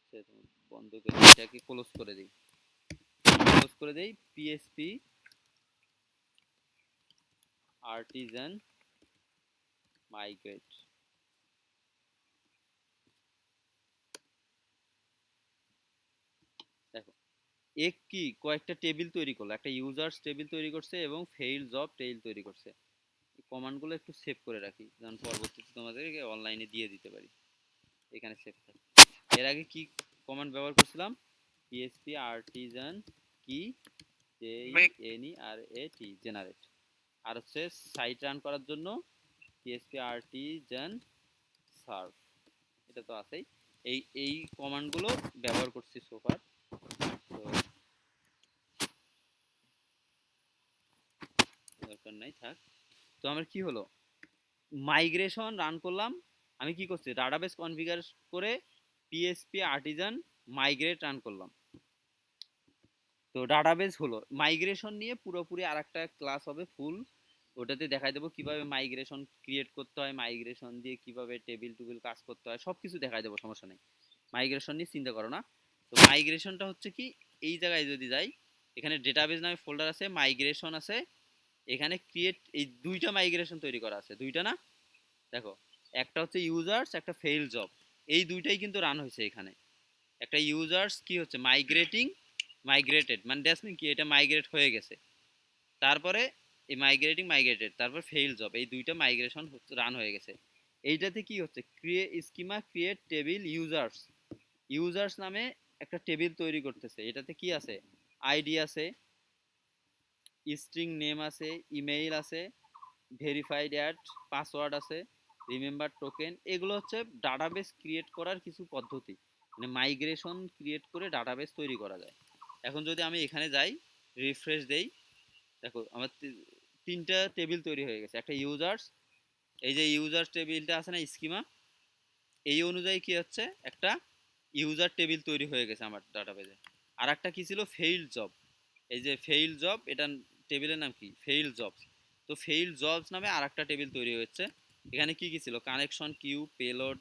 আচ্ছা, বন্ধ করে এটাকে ক্লোজ করে দিই, ক্লোজ করে দেই। পিএসপি আর্টিজান মাইগ্রেট, দেখো এক কি কয়েকটা টেবিল তৈরি করলো, একটা ইউজার্স টেবিল তৈরি করছে এবং ফেইল জব টেবিল তৈরি করছে। এই কমান্ডগুলো একটু সেভ করে রাখি, যেন পরবর্তীতে তোমাদেরকে অনলাইনে দিয়ে দিতে পারি। এখানে সেভ থাকে। এর আগে কি কমান্ড ব্যবহার করছিলাম, পিএসপি আর্টিজান কি, JENERAT, জেনারেট। আর হচ্ছে সাইট রান করার জন্য পিএসপি আর্টিজান সার্ভ, এটা তো আছেই। এই কমান্ডগুলো ব্যবহার করছি সোফার। তো দরকার নাই, থাক। তো আমার কি হলো, মাইগ্রেশন রান করলাম। আমি কি করছি, ডাটাবেস কনফিগার করে পিএসপি আর্টিজান মাইগ্রেট রান করলাম। তো ডাটাবেস হলো, মাইগ্রেশন নিয়ে পুরোপুরি আর একটা ক্লাস হবে ফুল, ওটাতে দেখাই দেবো কিভাবে মাইগ্রেশন ক্রিয়েট করতে হয়, মাইগ্রেশন দিয়ে কিভাবে টেবিল টুবিল কাজ করতে হয়, সব কিছু দেখাই দেবো, সমস্যা নেই। মাইগ্রেশন নিয়ে চিন্তা করো না। তো মাইগ্রেশনটা হচ্ছে কি, এই জায়গায় যদি যাই, এখানে ডেটাবেস নামে ফোল্ডার আছে, মাইগ্রেশন আছে, এখানে ক্রিয়েট, এই দুইটা মাইগ্রেশন তৈরি করা আছে, দুইটা না, দেখো, একটা হচ্ছে ইউজার্স, একটা ফেইল জব। এই দুইটাই কিন্তু রান হয়েছে এখানে। একটা ইউজার্স কি হচ্ছে মাইগ্রেটেড, মানে দ্যাটস মিন কি এটা মাইগ্রেট হয়ে গেছে, তারপরে এই মাইগ্রেটেড, তারপর ফেইল জব, এই দুইটা মাইগ্রেশন রান হয়ে গেছে। এইটাতে কি হচ্ছে, ক্রিয়েট টেবিল ইউজার্স নামে একটা টেবিল তৈরি করতেছে। এটাতে কি আছে, আইডি আছে, স্ট্রিং নেম আছে, ইমেইল আছে, ভেরিফাইড অ্যাড, পাসওয়ার্ড আছে, রিমেম্বার টোকেন। এগুলো হচ্ছে ডাটাবেস ক্রিয়েট করার কিছু পদ্ধতি, মানে মাইগ্রেশন ক্রিয়েট করে ডাটাবেস তৈরি করা যায়। এখন যদি আমি এখানে যাই, রিফ্রেশ দেই, দেখো আমার তিনটা টেবিল তৈরি হয়ে গেছে। একটা ইউজার্স, এই যে ইউজার্স টেবিলটা আছে না স্কিমা, এই অনুযায়ী কি হচ্ছে একটা ইউজার টেবিল তৈরি হয়ে গেছে আমার ডাটাবেজে। আর একটা কি ছিল, ফেইল্ড জব, এই যে ফেইল্ড জব, এটা টেবিলের নাম কি, ফেইল্ড জবস। তো ফেইল্ড জবস নামে আর একটা টেবিল তৈরি হয়েছে। এখানে কি কি ছিল, connection queue, payload,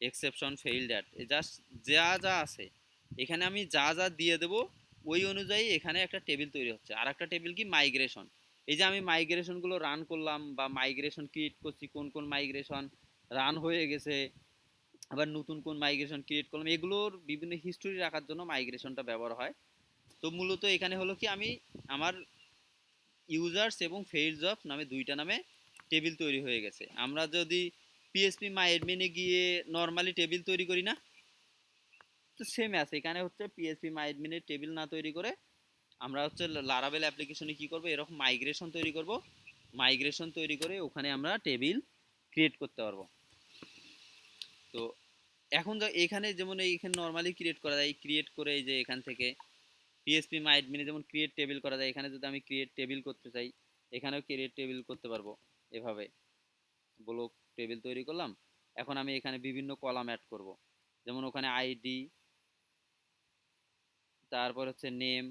exception, failed add, just যা যা আছে এখানে আমি যা যা দিয়ে দেবো ওই অনুযায়ী এখানে একটা টেবিল তৈরি হচ্ছে। আর একটা টেবিল কি, মাইগ্রেশন, এই যে আমি মাইগ্রেশনগুলো রান করলাম বা মাইগ্রেশন ক্রিয়েট করছি, কোন কোন মাইগ্রেশন রান হয়ে গেছে, আবার নতুন কোন মাইগ্রেশন ক্রিয়েট করলাম, এগুলোর বিভিন্ন হিস্টোরি রাখার জন্য মাইগ্রেশনটা ব্যবহার হয়। তো মূলত এখানে হলো কি, আমি আমার ইউজার্স এবং ফেইল্ড জব নামে দুইটা নামে টেবিল তৈরি হয়ে গেছে। আমরা যদি পিএসপি মাই অ্যাডমিনে গিয়ে নর্মালি টেবিল তৈরি করি না, তো সেম আছে এখানে হচ্ছে পিএসপি মাই অ্যাডমিনের টেবিল না তৈরি করে আমরা হচ্ছে লারাবেল অ্যাপ্লিকেশনে কি করব, এরকম মাইগ্রেশন তৈরি করে ওখানে আমরা টেবিল ক্রিয়েট করতে পারবো। তো এখন এখানে যেমন এইখানে নর্মালি ক্রিয়েট করা যায়, ক্রিয়েট করে এই যে এখান থেকে পিএসপি মাই অ্যাডমিনে যেমন ক্রিয়েট টেবিল করা যায়, এখানে যদি আমি ক্রিয়েট টেবিল করতে চাই, এখানেও ক্রিয়েট টেবিল করতে পারবো। এভাবে ব্লক টেবিল তৈরি করলাম। এখন আমি এখানে বিভিন্ন কলাম অ্যাড করব, যেমন ওখানে আইডি, তারপর হচ্ছে নেম,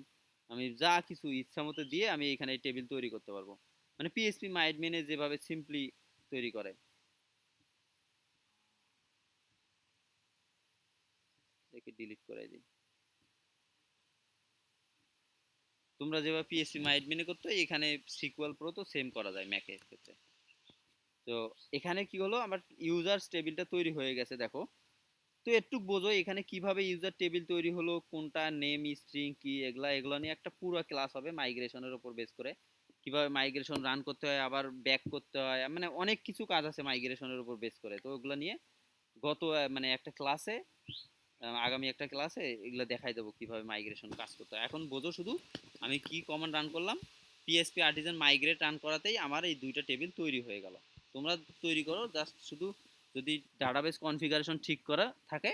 আমি যা কিছু ইচ্ছা মতো দিয়ে আমি এখানে টেবিল তৈরি করতে পারবো, মানে পিএসপি মাই অ্যাডমিনে যেভাবে সিম্পলি তৈরি করে। দেখে ডিলিট করে দিই। তোমরা যেভাবে পিএসপি মাই অ্যাডমিনে করতে, এখানে সিকুয়াল প্রো তো সেম করা যায় ম্যাকের ক্ষেত্রে। তো এখানে কি হলো, আমার ইউজার্স টেবিলটা তৈরি হয়ে গেছে দেখো। তো একটু বোঝো এখানে কিভাবে ইউজার টেবিল তৈরি হলো, কোনটা নেম, স্ট্রিং কি, এগুলা নিয়ে একটা পুরো ক্লাস হবে মাইগ্রেশনের উপর বেস করে, কিভাবে মাইগ্রেশন রান করতে হয়, আবার ব্যাক করতে হয়, মানে অনেক কিছু কাজ আছে মাইগ্রেশনের উপর বেস করে। তো ওগুলো নিয়ে মানে একটা ক্লাসে, আগামী একটা ক্লাসে এগুলো দেখাই দেবো কিভাবে মাইগ্রেশন কাজ করতে হয়। এখন বোঝো শুধু আমি কি কমান্ড রান করলাম, পিএসপি আর্টিজান মাইগ্রেট রান করাতেই আমার এই দুইটা টেবিল তৈরি হয়ে গেল। তোমরা তৈরি করো, জাস্ট শুধু যদি ডাটাবেস কনফিগারেশন ঠিক করা থাকে,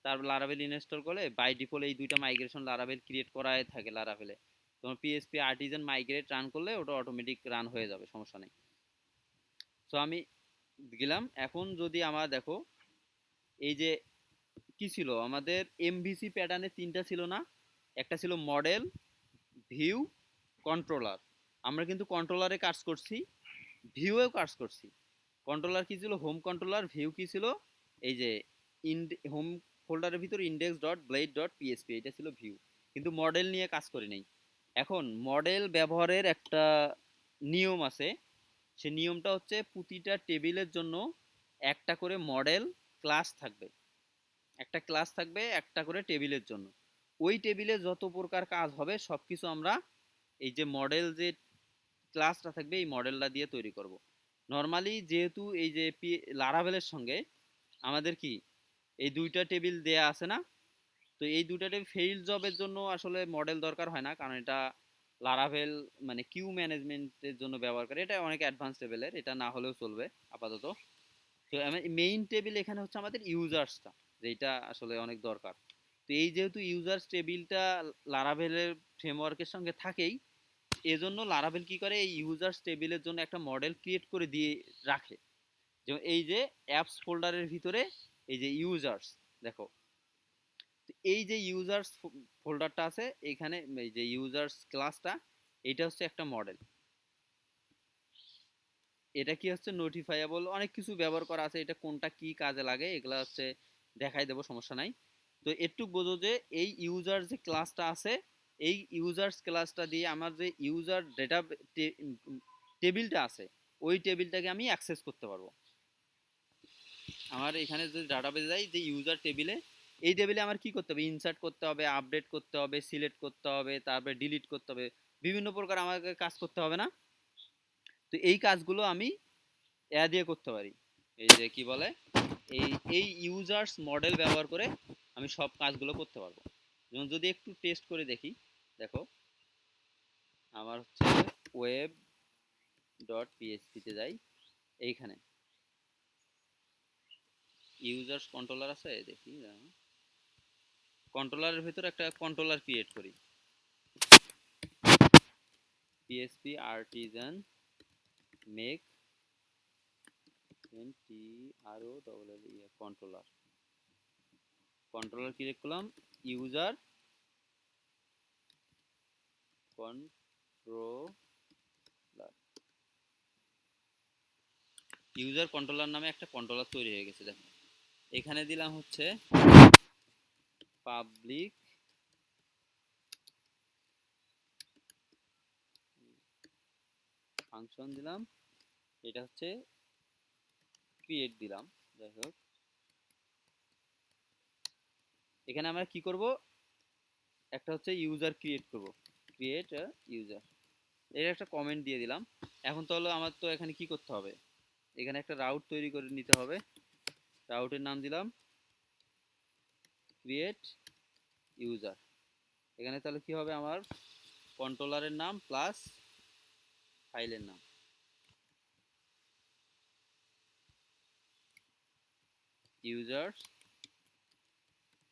তারপর লারাভেল ইনস্টল করলে বাই ডিফল্ট এই দুইটা মাইগ্রেশন লারাভেল ক্রিয়েট করাই থাকে লারাভেলে। তোমার পিএসপি আর্টিজান মাইগ্রেট রান করলে ওটা অটোমেটিক রান হয়ে যাবে, সমস্যা নেই। সো আমি গেলাম। এখন যদি আমার দেখো, এই যে কি ছিল আমাদের এমভিসি প্যাটার্নে তিনটা ছিল না, একটা ছিল মডেল, ভিউ, কন্ট্রোলার। আমরা কিন্তু কন্ট্রোলারে কাজ করছি, ভিউয়েও কাজ করছি। কন্ট্রোলার কি ছিল, হোম কন্ট্রোলার। ভিউ কি ছিল, এই যে হোম ফোল্ডারের ভিতর index dot blade dot PSP, এটা ছিল ভিউ। কিন্তু মডেল নিয়ে কাজ করি নাই। এখন মডেল ব্যবহারের একটা নিয়ম আছে, সে নিয়মটা হচ্ছে প্রতিটা টেবিলের জন্য একটা করে মডেল ক্লাস থাকবে, একটা করে টেবিলের জন্য। ওই টেবিলে যত প্রকার কাজ হবে সব কিছু আমরা এই যে মডেল যে ক্লাসটা থাকবে এই মডেলটা দিয়ে তৈরি করব। নর্মালি যেহেতু এই যে লারাভেলের সঙ্গে আমাদের কি এই দুইটা টেবিল দেয়া আছে না, তো এই দুইটা টেবিল ফেইল জবের জন্য আসলে মডেল দরকার হয় না, কারণ এটা লারাভেল মানে কিউ ম্যানেজমেন্টের জন্য ব্যবহার করে, এটা অনেক অ্যাডভান্স লেভেলের, এটা না হলেও চলবে আপাতত। তো মেইন টেবিল এখানে হচ্ছে আমাদের ইউজার্সটা, যেটা আসলে অনেক দরকার। তো এই যেহেতু ইউজার্স টেবিলটা লারাভেলের ফ্রেমওয়ার্কের সঙ্গে থাকেই, এজন্য লারাভেল কি করে, এই ইউজার্স টেবিলের জন্য একটা মডেল ক্রিয়েট করে দিয়ে রাখে। যেমন এই যে অ্যাপস ফোল্ডারের ভিতরে এই যে ইউজার্স, দেখো এই যে ইউজার্স ফোল্ডারটা আছে এখানে, এই যে ইউজার্স ক্লাসটা, এটা হচ্ছে একটা মডেল। এটা কি হচ্ছে নোটিফাইয়েবল, অনেক কিছু ব্যবহার করা আছে, এটা কোনটা কি কাজে লাগে এগুলা হচ্ছে দেখাই দেবো, সমস্যা নাই। তো একটু বোঝো যে এই ইউজার যে ক্লাসটা আছে, এই ইউজার্স ক্লাসটা দিয়ে আমার যে ইউজার ডেটা টেবিলটা আছে ওই টেবিলটাকে আমি অ্যাক্সেস করতে পারবো। আমার এখানে যদি ডাটাবেসে যাই, যে ইউজার টেবিলে, এই টেবিলে আমার কি করতে হবে, ইনসার্ট করতে হবে, আপডেট করতে হবে, সিলেক্ট করতে হবে, তারপরে ডিলিট করতে হবে, বিভিন্ন প্রকার আমাকে কাজ করতে হবে না? তো এই কাজগুলো আমি দিয়ে করতে পারি। এই যে কি বলে, এই এই ইউজার্স মডেল ব্যবহার করে আমি সব কাজগুলো করতে পারবো। যেমন যদি একটু টেস্ট করে দেখি, দেখো আমার হচ্ছে ওয়েব ডট পিএইচপিতে যাই, এইখানে ইউজার্স কন্ট্রোলার আছে, দেখি কন্ট্রোলারের ভিতরে একটা কন্ট্রোলার ক্রিয়েট করি, PSP Artisan make controller, controller create করলাম, ইউজার কন্ট্রোলার, ইউজার কন্ট্রোলার নামে একটা কন্ট্রোলার তৈরি হয়ে গেছে। দেখো এখানে দিলাম হচ্ছে পাবলিক ফাংশন দিলাম, এটা হচ্ছে ক্রিয়েট দিলাম। যাই হোক, এখানে আমরা কি করব, একটা হচ্ছে ইউজার ক্রিয়েট করব, ক্রিয়েট ইউজার, এর একটা কমেন্ট দিয়ে দিলাম। এখন তো হলো আমার তো এখানে কি করতে হবে, এখানে একটা রাউট তৈরি করে নিতে হবে, রাউটের নাম দিলাম ক্রিয়েট ইউজার। এখানে তাহলে কি হবে, আমার কন্ট্রোলারের নাম প্লাস ফাইলের নাম, ইউজার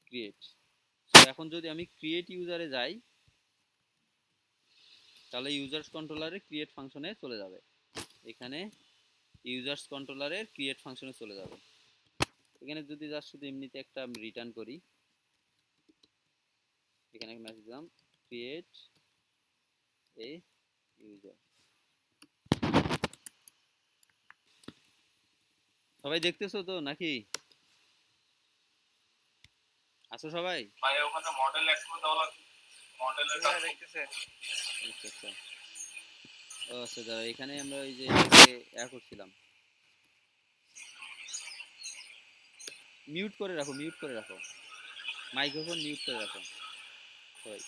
ক্রিয়েট। তো এখন যদি আমি ক্রিয়েট ইউজারে যাই, তাহলে ইউজার্স কন্ট্রোলারের ক্রিয়েট ফাংশনে চলে যাবে, এখানে ইউজার্স কন্ট্রোলারের ক্রিয়েট ফাংশনে চলে যাবে। এখানে যদি জাস্ট শুধু এমনিতে একটা রিটার্ন করি, এখানে মেসেজ দিলাম ক্রিয়েট এ ইউজার। সবাই দেখতেছো তো নাকি, আছো সবাই? ভাই ওখানে মডেল অ্যাড করে দেওয়া লাগবে, মডেলের কাজ দেখতেছে। আচ্ছা আচ্ছা, ও আচ্ছা দাঁড়া, এখানে আমরা ওই যে এটাকে করছিলাম, মিউট করে রাখো, মিউট করে রাখো, মাইক্রোফোন মিউট করে রাখো সবাই।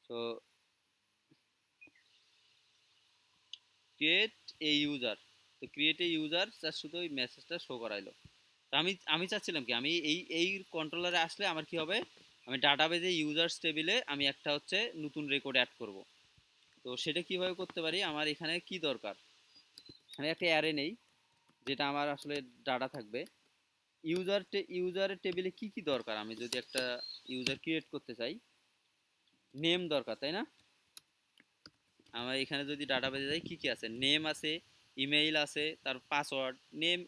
তো ক্রিয়েট এ ইউজার, তো ক্রিয়েট এ ইউজার জাস্ট শুধু ওই মেসেজটা শো করাইলো। তো আমি আমি চাচ্ছিলাম কি, আমি এই কন্ট্রোলারে আসলে আমার কি হবে, আমি ডাটাবেজে ইউজার্স টেবিলে আমি একটা হচ্ছে নতুন রেকর্ড অ্যাড করব। তো সেটা কিভাবে করতে পারি, আমার এখানে কি দরকার, আমি একটা অ্যারে নেই যেটা আমার আসলে ডাটা থাকবে, ইউজারের টেবিলে কি কি দরকার, আমি যদি একটা ইউজার ক্রিয়েট করতে চাই, নেম দরকার তাই না? আমার এখানে যদি ডাটাবেজে যাই, কি কি আছে, নেম আছে, ইমেইল আছে, তার পাসওয়ার্ড, নেম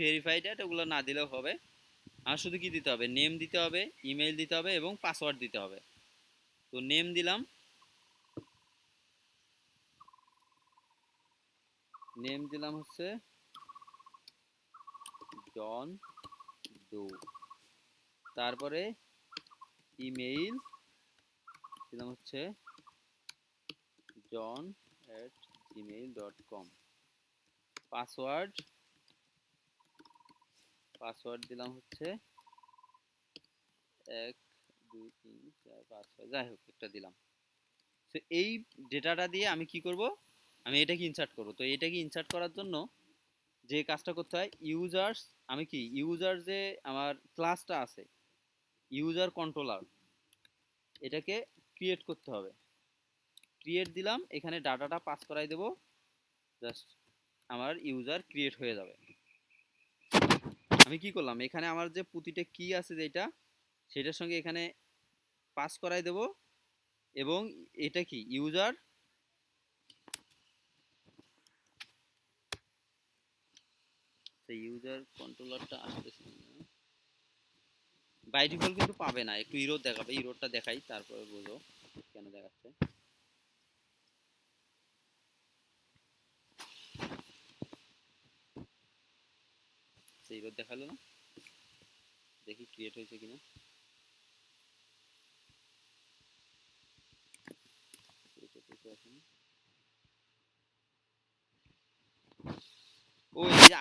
ভেরিফাইড এগুলো না দিলেও হবে, আমার শুধু কি দিতে হবে, নেম দিতে হবে, ইমেইল দিতে হবে এবং পাসওয়ার্ড দিতে হবে। তো নেম দিলাম, নেম দিলাম হচ্ছে জন ডো, তারপরে ইমেইল দিলাম হচ্ছে john@gmail.com, পাসওয়ার্ড পাসওয়ার্ড দিলাম হচ্ছে 1 2 3 4 5 6, যাই হোক একটা দিলাম। তো এই ডেটাটা দিয়ে আমি কি করব, আমি এটাকে ইনসার্ট করব। তো এটাকে ইনসার্ট করার জন্য যে কাজটা করতে হয়, ইউজার্স, আমি কি ইউজার যে আমার ক্লাসটা আছে ইউজার কন্ট্রোলার, এটাকে ক্রিয়েট করতে হবে, ক্রিয়েট দিলাম, এখানে ডাটাটা পাস করাই দেব, জাস্ট আমার ইউজার ক্রিয়েট হয়ে যাবে। আমি কি করলাম, এখানে আমার যে প্রতিটা কি আছে যেটা, সেটার সঙ্গে এখানে পাস করাই দেব, এবং এটা কি ইউজার, সেই ইউজার কন্ট্রোলারটা আসতেছে না, বাই ডিফল্ট কিন্তু পাবে না, একটু ইরোর দেখাবে, ইরোরটা দেখাই তারপরে বোঝো কেন দেখাচ্ছে। সেই ইরোর দেখালো না, দেখি ক্রিয়েট হয়েছে কিনা।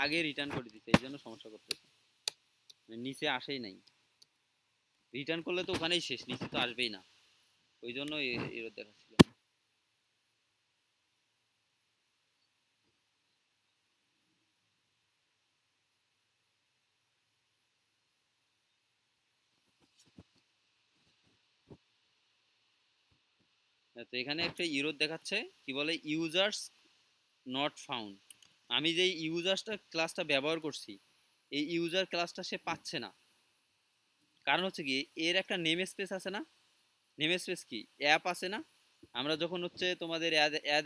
আগে রিটার্ন করে দিতে, এই জন্য সমস্যা করতেছে, মানে নিচে আসেই নাই। রিটার্ন করলে তো ওখানেই শেষ, নিচে তো আসবেই না, ওই জন্য এরর দেখাচ্ছিল। তো এখানে একটা এরর দেখাচ্ছে, কি বলে ইউজার্স নট ফাউন্ড। আমি যে ইউজার্সটা ক্লাসটা ব্যবহার করছি, এই ইউজার ক্লাসটা সে পাচ্ছে না। কারণ হচ্ছে কি, এর একটা নেম স্পেস আছে না, নেম স্পেস কি অ্যাপ আছে না। আমরা যখন হচ্ছে তোমাদের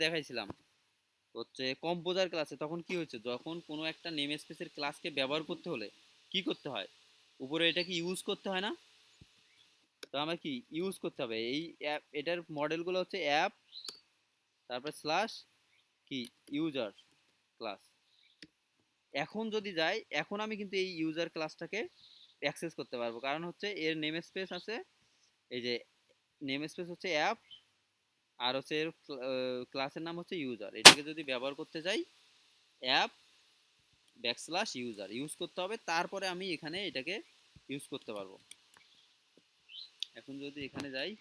দেখাইছিলাম হচ্ছে কম্পোজার ক্লাসে, তখন কি হচ্ছে, যখন কোনো একটা নেম স্পেসের ক্লাসকে ব্যবহার করতে হলে কি করতে হয়, উপরে এটাকে ইউজ করতে হয় না। তো আমরা কি ইউজ করতে হবে, এই অ্যাপ, এটার মডেলগুলো হচ্ছে অ্যাপ, তারপর স্ল্যাশ কি ইউজার ক্লাস। এখন যদি যাই, এখন আমি কিন্তু এই ইউজার ক্লাসটাকে অ্যাক্সেস করতে পারবো, কারণ হচ্ছে এর নেম স্পেস আছে, এই যে নেম স্পেস হচ্ছে অ্যাপ, আর হচ্ছে এর ক্লাসের নাম হচ্ছে ইউজার। এটাকে যদি ব্যবহার করতে যাই, অ্যাপ ব্যাকস্ল্যাশ ইউজার ইউজ করতে হবে, তারপরে আমি এখানে এটাকে ইউজ করতে পারবো। এখন যদি এখানে যাই,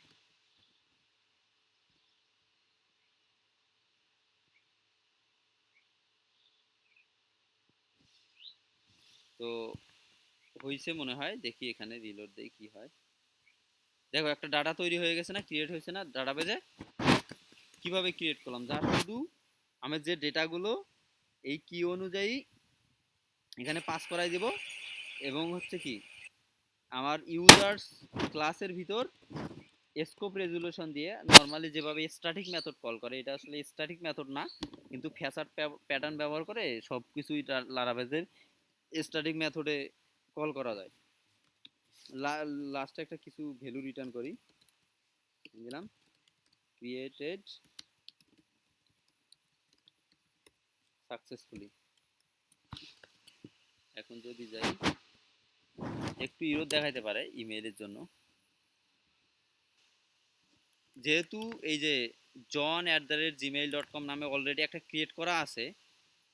তো হয়েছে মনে হয়, দেখি এখানে রিলোড দেই কি হয়। দেখো একটা ডাটা তৈরি হয়ে গেছে না, ক্রিয়েট হয়েছে না ডাটাবেজে। কিভাবে ক্রিয়েট করলাম, যা শুধু আমার যে ডেটাগুলো এই কি অনুযায়ী এখানে পাস করাই দেব, এবং হচ্ছে কি আমার ইউজার্স ক্লাসের ভিতর স্কোপ রেজুলেশন দিয়ে নর্মালি যেভাবে স্ট্যাটিক মেথড কল করে, এটা আসলে স্ট্যাটিক মেথড না, কিন্তু ফ্যাসাড প্যাটার্ন ব্যবহার করে সব কিছুই লারাবেজের স্ট্যাটিক মেথডে কল করা যায়। লাস্টে একটা কিছু ভ্যালু রিটার্ন করি, দিলাম ক্রিয়েটেড সাকসেসফুলি। এখন যদি যাই, একটু ইরোর দেখাইতে পারে ইমেইলের জন্য, যেহেতু এই যে john@gmail.com নামে অলরেডি একটা ক্রিয়েট করা আছে,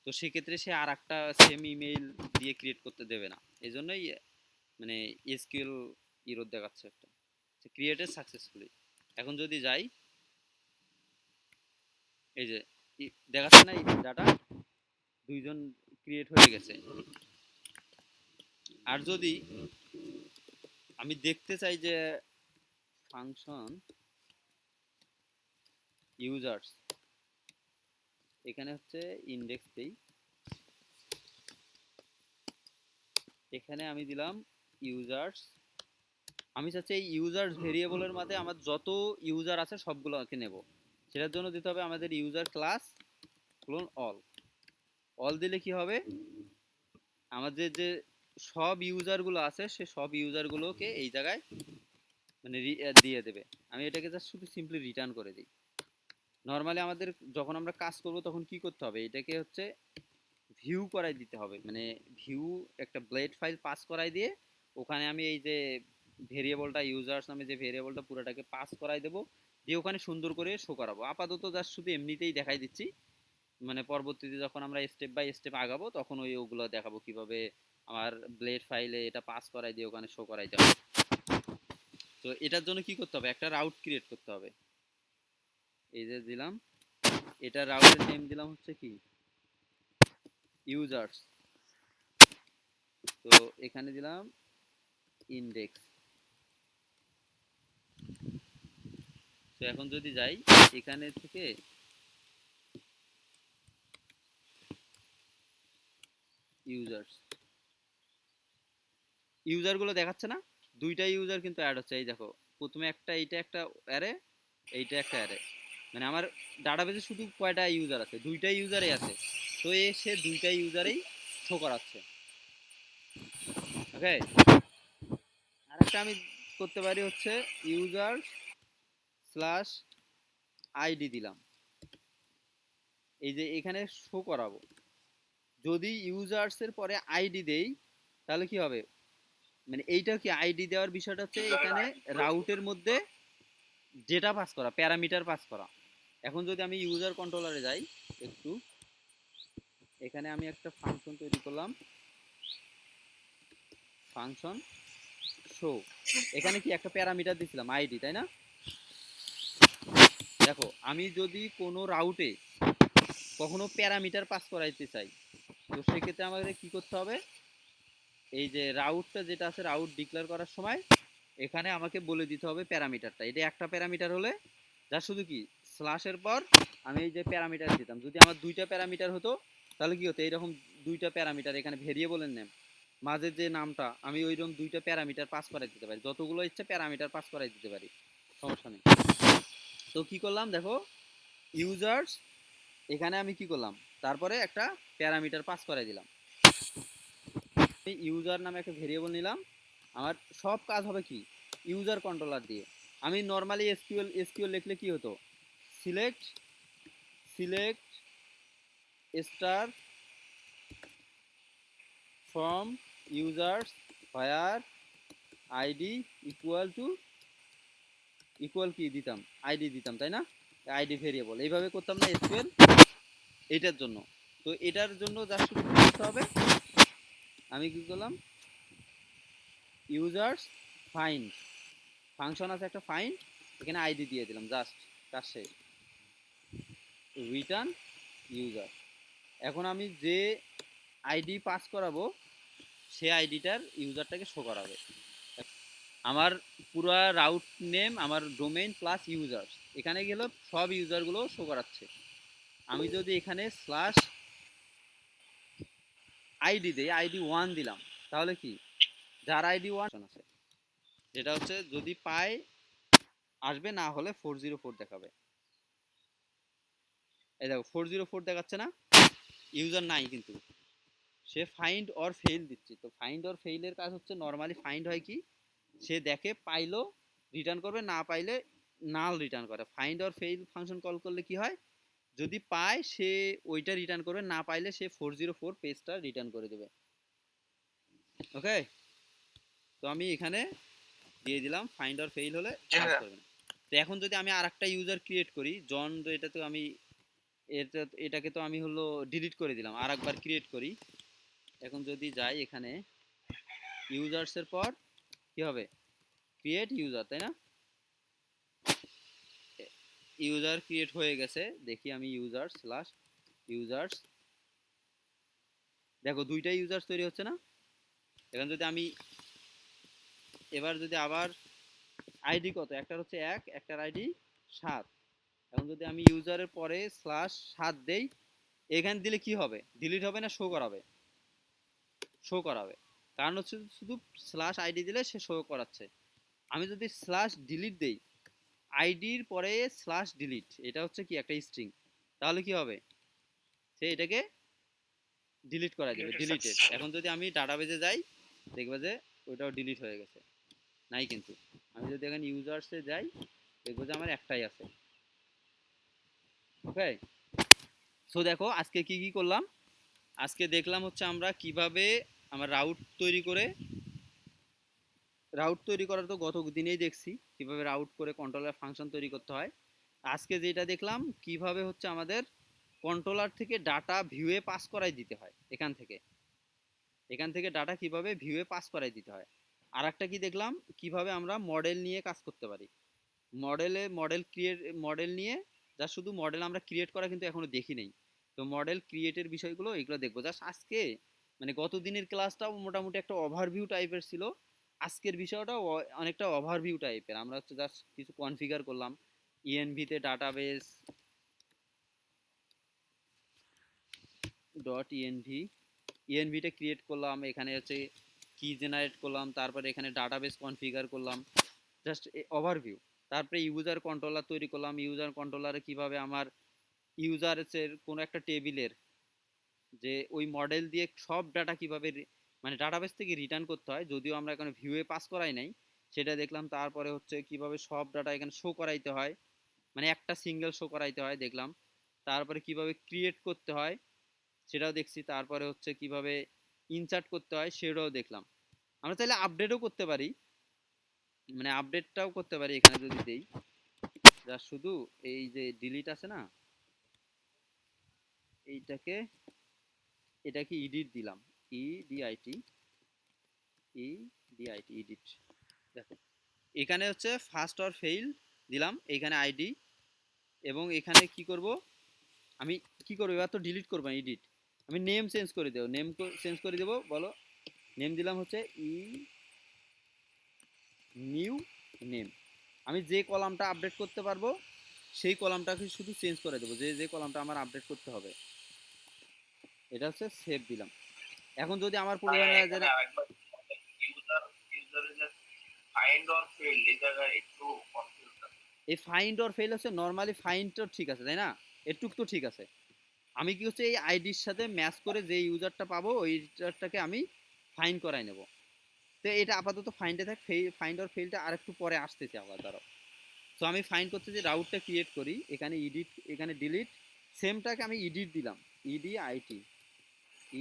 তো সেক্ষেত্রে সে আর একটা সেম ইমেইল দিয়ে ক্রিয়েট করতে দেবে না, এই জন্যই মানে এসকিউএল ইরোর দেখাচ্ছে একটা ক্রিয়েটেড সাকসেসফুলি। এখন যদি যাই, এই যে দেখাচ্ছে না এই ডাটা দুইজন ক্রিয়েট হয়ে গেছে। আর যদি আমি দেখতে চাই যে ফাংশন ইউজার্স, এখানে হচ্ছে ইন্ডেক্স দেই, এখানে আমি দিলাম ইউজার্স। আমি চাচ্ছি এই ইউজার্স ভেরিয়েবলের মধ্যে আমার যত ইউজার আছে সবগুলোকে নেব, সেটার জন্য দিতে হবে আমাদের user class clone all. All দিলে কি হবে, আমাদের যে সব ইউজারগুলো আছে সে সব ইউজারগুলোকে এই জায়গায় মানে দিয়ে দেবে। আমি এটাকে জাস্ট শুধু সিম্পলি রিটার্ন করে দিই। নর্মালি আমাদের যখন আমরা কাজ করব তখন কি করতে হবে, এটাকে হচ্ছে ভিউ করাই দিতে হবে, মানে ভিউ একটা ব্লেড ফাইল পাস করাই দিয়ে ওখানে আমি এই যে ভেরিয়েবলটা ইউজার্স নামে যে ভেরিয়েবলটা পুরোটাকে পাস করাই দেবো, দিয়ে ওখানে সুন্দর করে শো করাবো। আপাতত জাস্ট শুধু এমনিতেই দেখাই দিচ্ছি, মানে পরবর্তীতে যখন আমরা স্টেপ বাই স্টেপ আগাবো তখন ওগুলো দেখাবো কিভাবে আমার ব্লেড ফাইলে এটা পাস করাই দিয়ে ওখানে শো করাই যাবে। তো এটার জন্য কি করতে হবে, একটা রাউট ক্রিয়েট করতে হবে। এই যে দিলাম, এটা রাউটের নেম দিলাম হচ্ছে কি ইউজার্স, তো এখানে দিলাম ইন্ডেক্স। তো এখন যদি যাই এখানে থেকে ইউজার্স, ইউজারগুলো দেখাচ্ছে না, দুইটা ইউজার কিন্তু অ্যাড হচ্ছে। এই দেখো প্রথমে একটা, এইটা একটা অ্যারে, এইটা একটা অ্যারে, মানে আমার ডাটাবেজে শুধু কয়টা ইউজার আছে, দুইটা ইউজারই আছে, তো সে দুইটা ইউজারেই শো করাচ্ছে। ওকে, আরেকটা আমি করতে পারি হচ্ছে ইউজার স্ল্যাশ আইডি দিলাম, এই যে এখানে শো করাবো। যদি ইউজার্সের পরে আইডি দেই তাহলে কি হবে, মানে এইটা কি আইডি দেওয়ার বিষয়টা হচ্ছে এখানে রাউটের মধ্যে ডেটা পাস করা, প্যারামিটার পাস করা। এখন যদি আমি ইউজার কন্ট্রোলারে যাই একটু, এখানে আমি একটা ফাংশন তৈরি করলাম, ফাংশন শো। এখানে কি একটা প্যারামিটার দিছিলাম আইডি, তাই না? দেখো আমি যদি কোনো রাউটে কখনো প্যারামিটার পাস করাইতে চাই, তো সেক্ষেত্রে আমাদের কি করতে হবে, এই যে রাউটটা যেটা আছে, রাউট ডিক্লেয়ার করার সময় এখানে আমাকে বলে দিতে হবে প্যারামিটারটা। এটা একটা প্যারামিটার হলে যা শুধু কি স্ল্যাশের পর আমি এই যে প্যারামিটার দিতাম। যদি আমার দুইটা প্যারামিটার হতো তাহলে কি হতো, এইরকম দুইটা প্যারামিটার এখানে ভেরিয়েবলের নেম মাঝের যে নামটা আমি ওইরকম দুইটা প্যারামিটার পাস করাই দিতে পারি, যতগুলো ইচ্ছা প্যারামিটার পাস করাই দিতে পারি, সমস্যা নেই। তো কি করলাম দেখো, ইউজার্স, এখানে আমি কি করলাম, তারপরে একটা প্যারামিটার পাস করাই দিলাম। ইউজার নামে একটা ভেরিয়েবল নিলাম। আমার সব কাজ হবে কি ইউজার কন্ট্রোলার দিয়ে। আমি নর্মালি এসকিউএল লিখলে কি হতো, select select star from users where ID equal কি দিতাম, আইডি দিতাম, তাই না? আইডি ভেরিয়েবল এইভাবে করতাম না এসকিউএল এটার জন্য। তো এটার জন্য যা শুরু করতে হবে, আমি কি করলাম, ইউজার্স ফাইন্ড ফাংশন আছে একটা ফাইন্ড, এখানে আইডি দিয়ে দিলাম, জাস্ট কাজ শেষ, রিটার্ন ইউজার। এখন আমি যে আইডি পাস করাবো সে আইডিটার ইউজারটাকে শো করাবে। আমার পুরা রাউট নেম, আমার ডোমেইন প্লাস ইউজার, এখানে গেলে সব ইউজারগুলো শো করাচ্ছে। আমি যদি এখানে স্ল্যাশ আইডি দেই, আইডি 1 দিলাম, তাহলে কি যার আইডি 1 আছে, যেটা হচ্ছে যদি পায় আসবে, না হলে 404 দেখাবে। এই দেখো 404 দেখাচ্ছে না, ইউজার নাই কিন্তু সে ফাইন্ড অর ফেইল দিচ্ছে। তো ফাইন্ড অর ফেইলের কাজ হচ্ছে, নর্মালি ফাইন্ড হয় কি, সে দেখে পাইলো রিটার্ন করবে, না পাইলে নাল রিটার্ন করে। Find or fail function call করলে কি হয়, যদি পায় সে ওইটা রিটার্ন করবে, না পাইলে সে 404 পেজটা রিটার্ন করে দেবে। ওকে, তো আমি এখানে দিয়ে দিলাম ফাইন্ড অর ফেইল হলে কাজ করবে না। তো এখন যদি আমি আর একটা ইউজার ক্রিয়েট করি, জন, তো এটা তো আমি এটাকে তো আমি হলো ডিলিট করে দিলাম, আর একবার ক্রিয়েট করি। এখন যদি যাই এখানে ইউজার্সের পর কি হবে, ক্রিয়েট ইউজার, তাই না? ইউজার ক্রিয়েট হয়ে গেছে, দেখি আমি ইউজার স্ল্যাশ ইউজার্স, দেখো দুইটা ইউজার্স তৈরি হচ্ছে না। এখন যদি আমি এবার যদি আবার আইডি কত, একটার হচ্ছে 1, একটার আইডি 7। এখন যদি আমি ইউজারের পরে স্ল্যাশ 7 দেই, এখানে দিলে কি হবে, ডিলিট হবে না শো করাবে? শো করাবে, কারণ হচ্ছে শুধু স্ল্যাশ আইডি দিলে সে শো করাচ্ছে। আমি যদি স্ল্যাশ ডিলিট দেই, আইডির পরে স্ল্যাশ ডিলিট, এটা হচ্ছে কি একটা স্ট্রিং, তাহলে কি হবে, সে এটাকে ডিলিট করা যাবে, ডিলিটেড। এখন যদি আমি ডাটাবেজে যাই, দেখবে যে ওইটাও ডিলিট হয়ে গেছে, নাই কিন্তু। আমি যদি এখানে ইউজার্সে যাই, দেখবো যে আমার একটাই আছে। ওকে, সো দেখো আজকে কি কি করলাম। আজকে দেখলাম হচ্ছে আমরা কিভাবে আমার রাউট তৈরি করার তো গত দিনেই দেখছি কিভাবে রাউট করে কন্ট্রোলার ফাংশন তৈরি করতে হয়। আজকে যেটা দেখলাম কিভাবে হচ্ছে আমাদের কন্ট্রোলার থেকে ডাটা ভিউয়ে পাস করাই দিতে হয়, এখান থেকে ডাটা কিভাবে ভিউয়ে পাস করাই দিতে হয়। আর একটা কি দেখলাম, কিভাবে আমরা মডেল নিয়ে কাজ করতে পারি। মডেল নিয়ে যা শুধু মডেল আমরা ক্রিয়েট করা কিন্তু এখনো দেখি নেই। তো মডেল ক্রিয়েটের বিষয়গুলো এগুলো দেখবো। জাস্ট আজকে মানে গত দিনের ক্লাসটাও মোটামুটি একটা ওভারভিউ টাইপের ছিল, আজকের বিষয়টাও অনেকটা ওভারভিউ টাইপের। আমরা হচ্ছে জাস্ট কিছু কনফিগার করলাম, ইএনভিতে ডাটাবেস ডট ইএনভিটা ক্রিয়েট করলাম, এখানে হচ্ছে কি জেনারেট করলাম, তারপরে এখানে ডাটাবেস কনফিগার করলাম, জাস্ট ওভারভিউ। তারপরে ইউজার কন্ট্রোলার তৈরি করলাম, ইউজার কন্ট্রোলারে কিভাবে আমার ইউজারের কোনো একটা টেবিলের যে ওই মডেল দিয়ে সব ডাটা কিভাবে মানে ডাটাবেস থেকে রিটার্ন করতে হয়, যদিও আমরা এখানে ভিউয়ে পাস করাই নাই, সেটা দেখলাম। তারপরে হচ্ছে কিভাবে সব ডাটা এখানে শো করাইতে হয়, মানে একটা সিঙ্গেল শো করাইতে হয় দেখলাম। তারপরে কিভাবে ক্রিয়েট করতে হয় সেটাও দেখছি। তারপরে হচ্ছে কিভাবে ইনসার্ট করতে হয় সেটাও দেখলাম। আমরা চাইলে আপডেটও করতে পারি, মানে আপডেটটাও করতে পারি এখানে যদি দেই, যা শুধু এই যে ডিলিট আছে না, এইটাকে এটাকে এডিট দিলাম, ইডিআইটি, ইডিআইটি এডিট। দেখো এখানে হচ্ছে ফার্স্ট অর ফেইল দিলাম, এখানে আইডি, এবং এখানে কি করব আমি, কি করবো এবার তো ডিলিট করবো এডিট, আমি নেম চেঞ্জ করে দেবো, নেম চেঞ্জ করে দেবো, বলো নেম দিলাম হচ্ছে নিউ নেম। আমি যে কলামটা আপডেট করতে পারবো সেই কলামটাকে শুধু চেঞ্জ করে দেবো, যে যে কলামটা আমার আপডেট করতে হবে। এটা হচ্ছে সেভ দিলাম। এখন যদি আমার প্রয়োজন হয় যে আরেকবার ইউজারের যে ফাইন্ড অর ফিল্ড এই জায়গায় একটু কনফিউজ আছে। এই ফাইন্ড অর ফেল হচ্ছে নর্মালি ফাইন্ডটা ঠিক আছে তাই না, এটুক তো ঠিক আছে। আমি কি হচ্ছে এই আইডির সাথে ম্যাচ করে যে ইউজারটা পাবো ওই ইউজারটাকে আমি ফাইন্ড করাই নেব। তো এটা আপাতত ফাইন্ডে থাক, ফাইন্ড অর ফেলটা আর একটু পরে আসতেছে আবার ধরো। তো আমি ফাইন্ড করতে যে রাউটটা ক্রিয়েট করি, এখানে এডিট, এখানে ডিলিট, সেমটাকে আমি এডিট দিলাম, ইডিআইটি,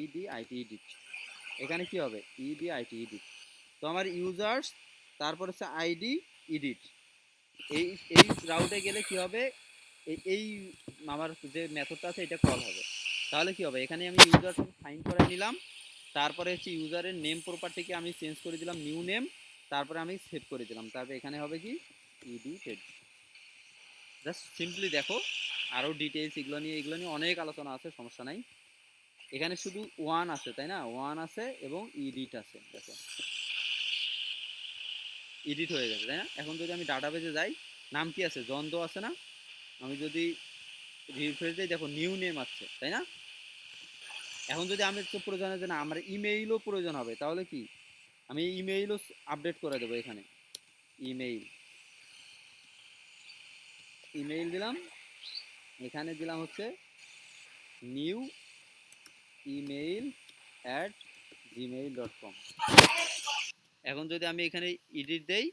ইডিআইটি এডিট। এখানে কি হবে ইডিআইটি এডিট। তো আমার ইউজার্স, তারপর হচ্ছে আইডি, এডিট, এই এই রাউটে গেলে কি হবে, এই আমার যে মেথডটা আছে এটা কল হবে। তাহলে কি হবে, এখানে আমি ইউজারটাকে ফাইন্ড করে নিলাম, তারপরে হচ্ছে ইউজারের নেম প্রপার্টিকে আমি চেঞ্জ করে দিলাম নিউ নেম, তারপরে আমি সেভ করে দিলাম, তারপরে এখানে হবে কি এডিটেড। জাস্ট সিম্পলি দেখো, আরও ডিটেলস এগুলো নিয়ে অনেক আলোচনা আছে, সমস্যা নাই। এখানে শুধু ওয়ান আছে তাই না, ওয়ান আছে এবং এডিট আছে, দেখো এডিট হয়ে গেছে তাই না। এখন যদি আমি ডাটাবেজে যাই, নাম কি আছে জন দো আছে না, আমি যদি রিফ্রেশ দিই দেখো নিউ নেম আছে তাই না। এখন যদি আমি তো প্রয়োজন হয় যে না আমার ইমেইলও প্রয়োজন হবে, তাহলে কি আমি ইমেইলও আপডেট করে দেবো, এখানে ইমেইল, ইমেইল দিলাম, এখানে দিলাম হচ্ছে নিউ ইমেইল অ্যাট gmail.com। এখন যদি আমি এখানে এডিট দেই,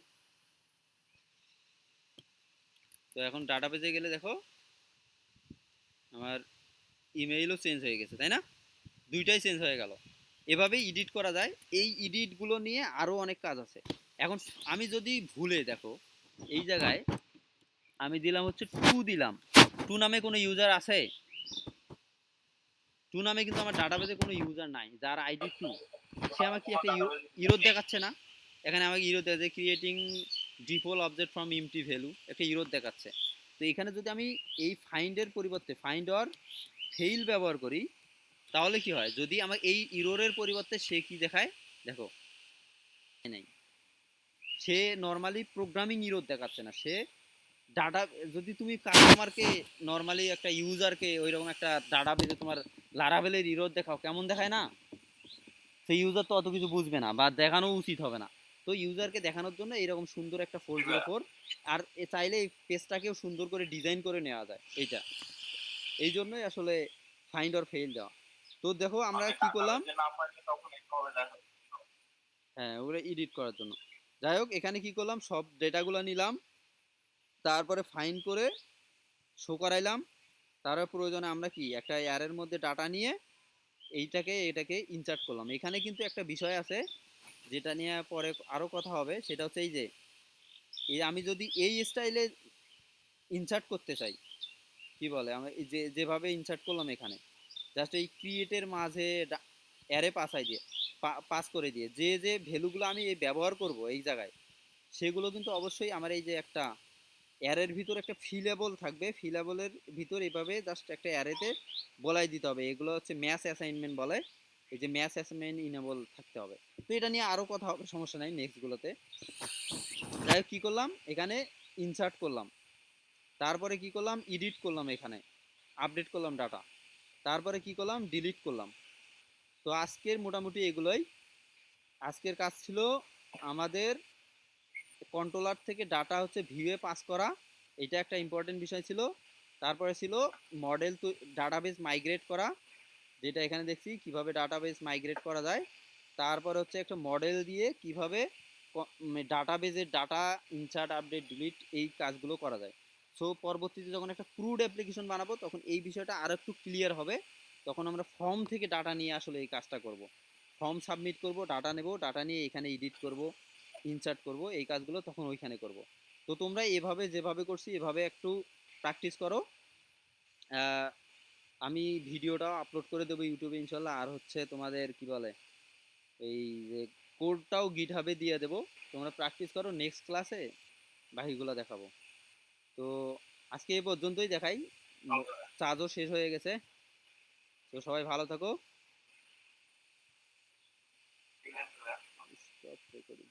তো এখন ডাটাবেজে গেলে দেখো আমার ইমেইলও চেঞ্জ হয়ে গেছে তাই না, দুইটাই চেঞ্জ হয়ে গেল। এভাবেই এডিট করা যায়। এই এডিটগুলো নিয়ে আরও অনেক কাজ আছে। এখন আমি যদি ভুলে দেখো এই জায়গায় আমি দিলাম হচ্ছে টু দিলাম, টু নামে কোনো ইউজার আছে, টু নামে কিন্তু আমার ডাটাবেজে কোনো ইউজার নাই যার আইডি টু, সে আমাকে কি একটা ইরোর দেখাচ্ছে না, এখানে আমাকে ইরোর দেখাচ্ছে creating default object from empty value, একটা ইরোর দেখাচ্ছে। তো এখানে যদি আমি এই ফাইন্ডের পরিবর্তে ফাইন্ড অর ফেইল ব্যবহার করি, তাহলে কি হয়, যদি আমার এই ইরোরের পরিবর্তে সে কি দেখায় দেখো, নাই, সে নর্মালি প্রোগ্রামিং ইরোর দেখাচ্ছে না, সে ডাটা, যদি তুমি কাস্টমারকে নর্মালি একটা ইউজারকে ওইরকম একটা ডাটা বেজে তোমার লারাভেলের ইরোর দেখাও, কেমন দেখায় না, সেই ইউজার তো অত কিছু বুঝবে না বা দেখানো উচিত হবে না। তো ইউজারকে দেখানোর জন্য এরকম সুন্দর একটা 404, আর চাইলে এই পেজটাকেও সুন্দর করে ডিজাইন করে নেওয়া যায় এইটা, এই জন্যই আসলে ফাইন্ড অর ফেইল দেওয়া। তো দেখো আমরা কি করলাম, হ্যাঁ ওগুলো এডিট করার জন্য। যাই হোক এখানে কি করলাম, সব ডেটাগুলো নিলাম, তারপরে ফাইন্ড করে শো করাইলাম, তারপর প্রয়োজনে আমরা কি একটা অ্যারের মধ্যে ডাটা নিয়ে এটাকে ইনসার্ট করলাম। এখানে কিন্তু একটা বিষয় আছে যেটা নিয়ে পরে আরও কথা হবে, সেটা হচ্ছে এই যে আমি যদি এই স্টাইলে ইনসার্ট করতে চাই, কি বলে আমি যেভাবে ইনসার্ট করলাম এখানে, জাস্ট এই ক্রিয়েটের মাঝে অ্যারে পাসাই দিয়ে পাস করে দিয়ে যে যে ভ্যালুগুলো আমি এই ব্যবহার করব এই জায়গায়, সেগুলো কিন্তু অবশ্যই আমার এই যে একটা অ্যারের ভিতর একটা ফিলেবল থাকবে, ফিলেবলের ভিতর এভাবে জাস্ট একটা অ্যারেতে বলাই দিতে হবে, এগুলো হচ্ছে ম্যাচ অ্যাসাইনমেন্ট বলে, এই যে ম্যাচ অ্যাসাইনমেন্ট ইনেবল থাকতে হবে। তো এটা নিয়ে আরও কথা হবে, সমস্যা নাই নেক্সটগুলোতে। যাই হোক কী করলাম, এখানে ইনসার্ট করলাম, তারপরে কি করলাম এডিট করলাম, এখানে আপডেট করলাম ডাটা, তারপরে কি করলাম ডিলিট করলাম। তো আজকের মোটামুটি এগুলোই আজকের কাজ ছিল আমাদের, কন্ট্রোলার থেকে ডাটা হচ্ছে ভিউয়ে পাস করা, এটা একটা ইম্পর্টেন্ট বিষয় ছিল। তারপরে ছিল মডেল তো ডাটাবেস মাইগ্রেট করা, যেটা এখানে দেখছি কিভাবে ডাটাবেস মাইগ্রেট করা যায়। তারপর হচ্ছে একটা মডেল দিয়ে কিভাবে ডাটাবেজের ডাটা ইনসার্ট আপডেট ডিলিট এই কাজগুলো করা যায়। সো পরবর্তীতে যখন একটা ক্রুড অ্যাপ্লিকেশন বানাবো তখন এই বিষয়টা আরও একটু ক্লিয়ার হবে, তখন আমরা ফর্ম থেকে ডাটা নিয়ে আসলে এই কাজটা করব, ফর্ম সাবমিট করব, ডাটা নেব, ডাটা নিয়ে এখানে এডিট করব, ইনসার্ট করব, এই কাজগুলো তখন ওইখানে করব। তো তোমরা এভাবে যেভাবে করছি এভাবে একটু প্র্যাকটিস করো। আমি ভিডিওটাও আপলোড করে দেবো ইউটিউবে ইনশাল্লাহ। আর হচ্ছে তোমাদের কি বলে এই যে কোডটাও গিটহাবে দিয়ে দেবো, তোমরা প্র্যাকটিস করো, নেক্সট ক্লাসে বাকিগুলো দেখাবো। তো আজকে এই পর্যন্তই দেখাই, ওকে ভাই, চার্জও শেষ হয়ে গেছে। তো সবাই ভালো থাকো। ঠিক আছে ভাই। Stop recording.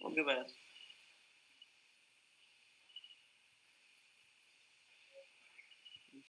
ওকে ভাই।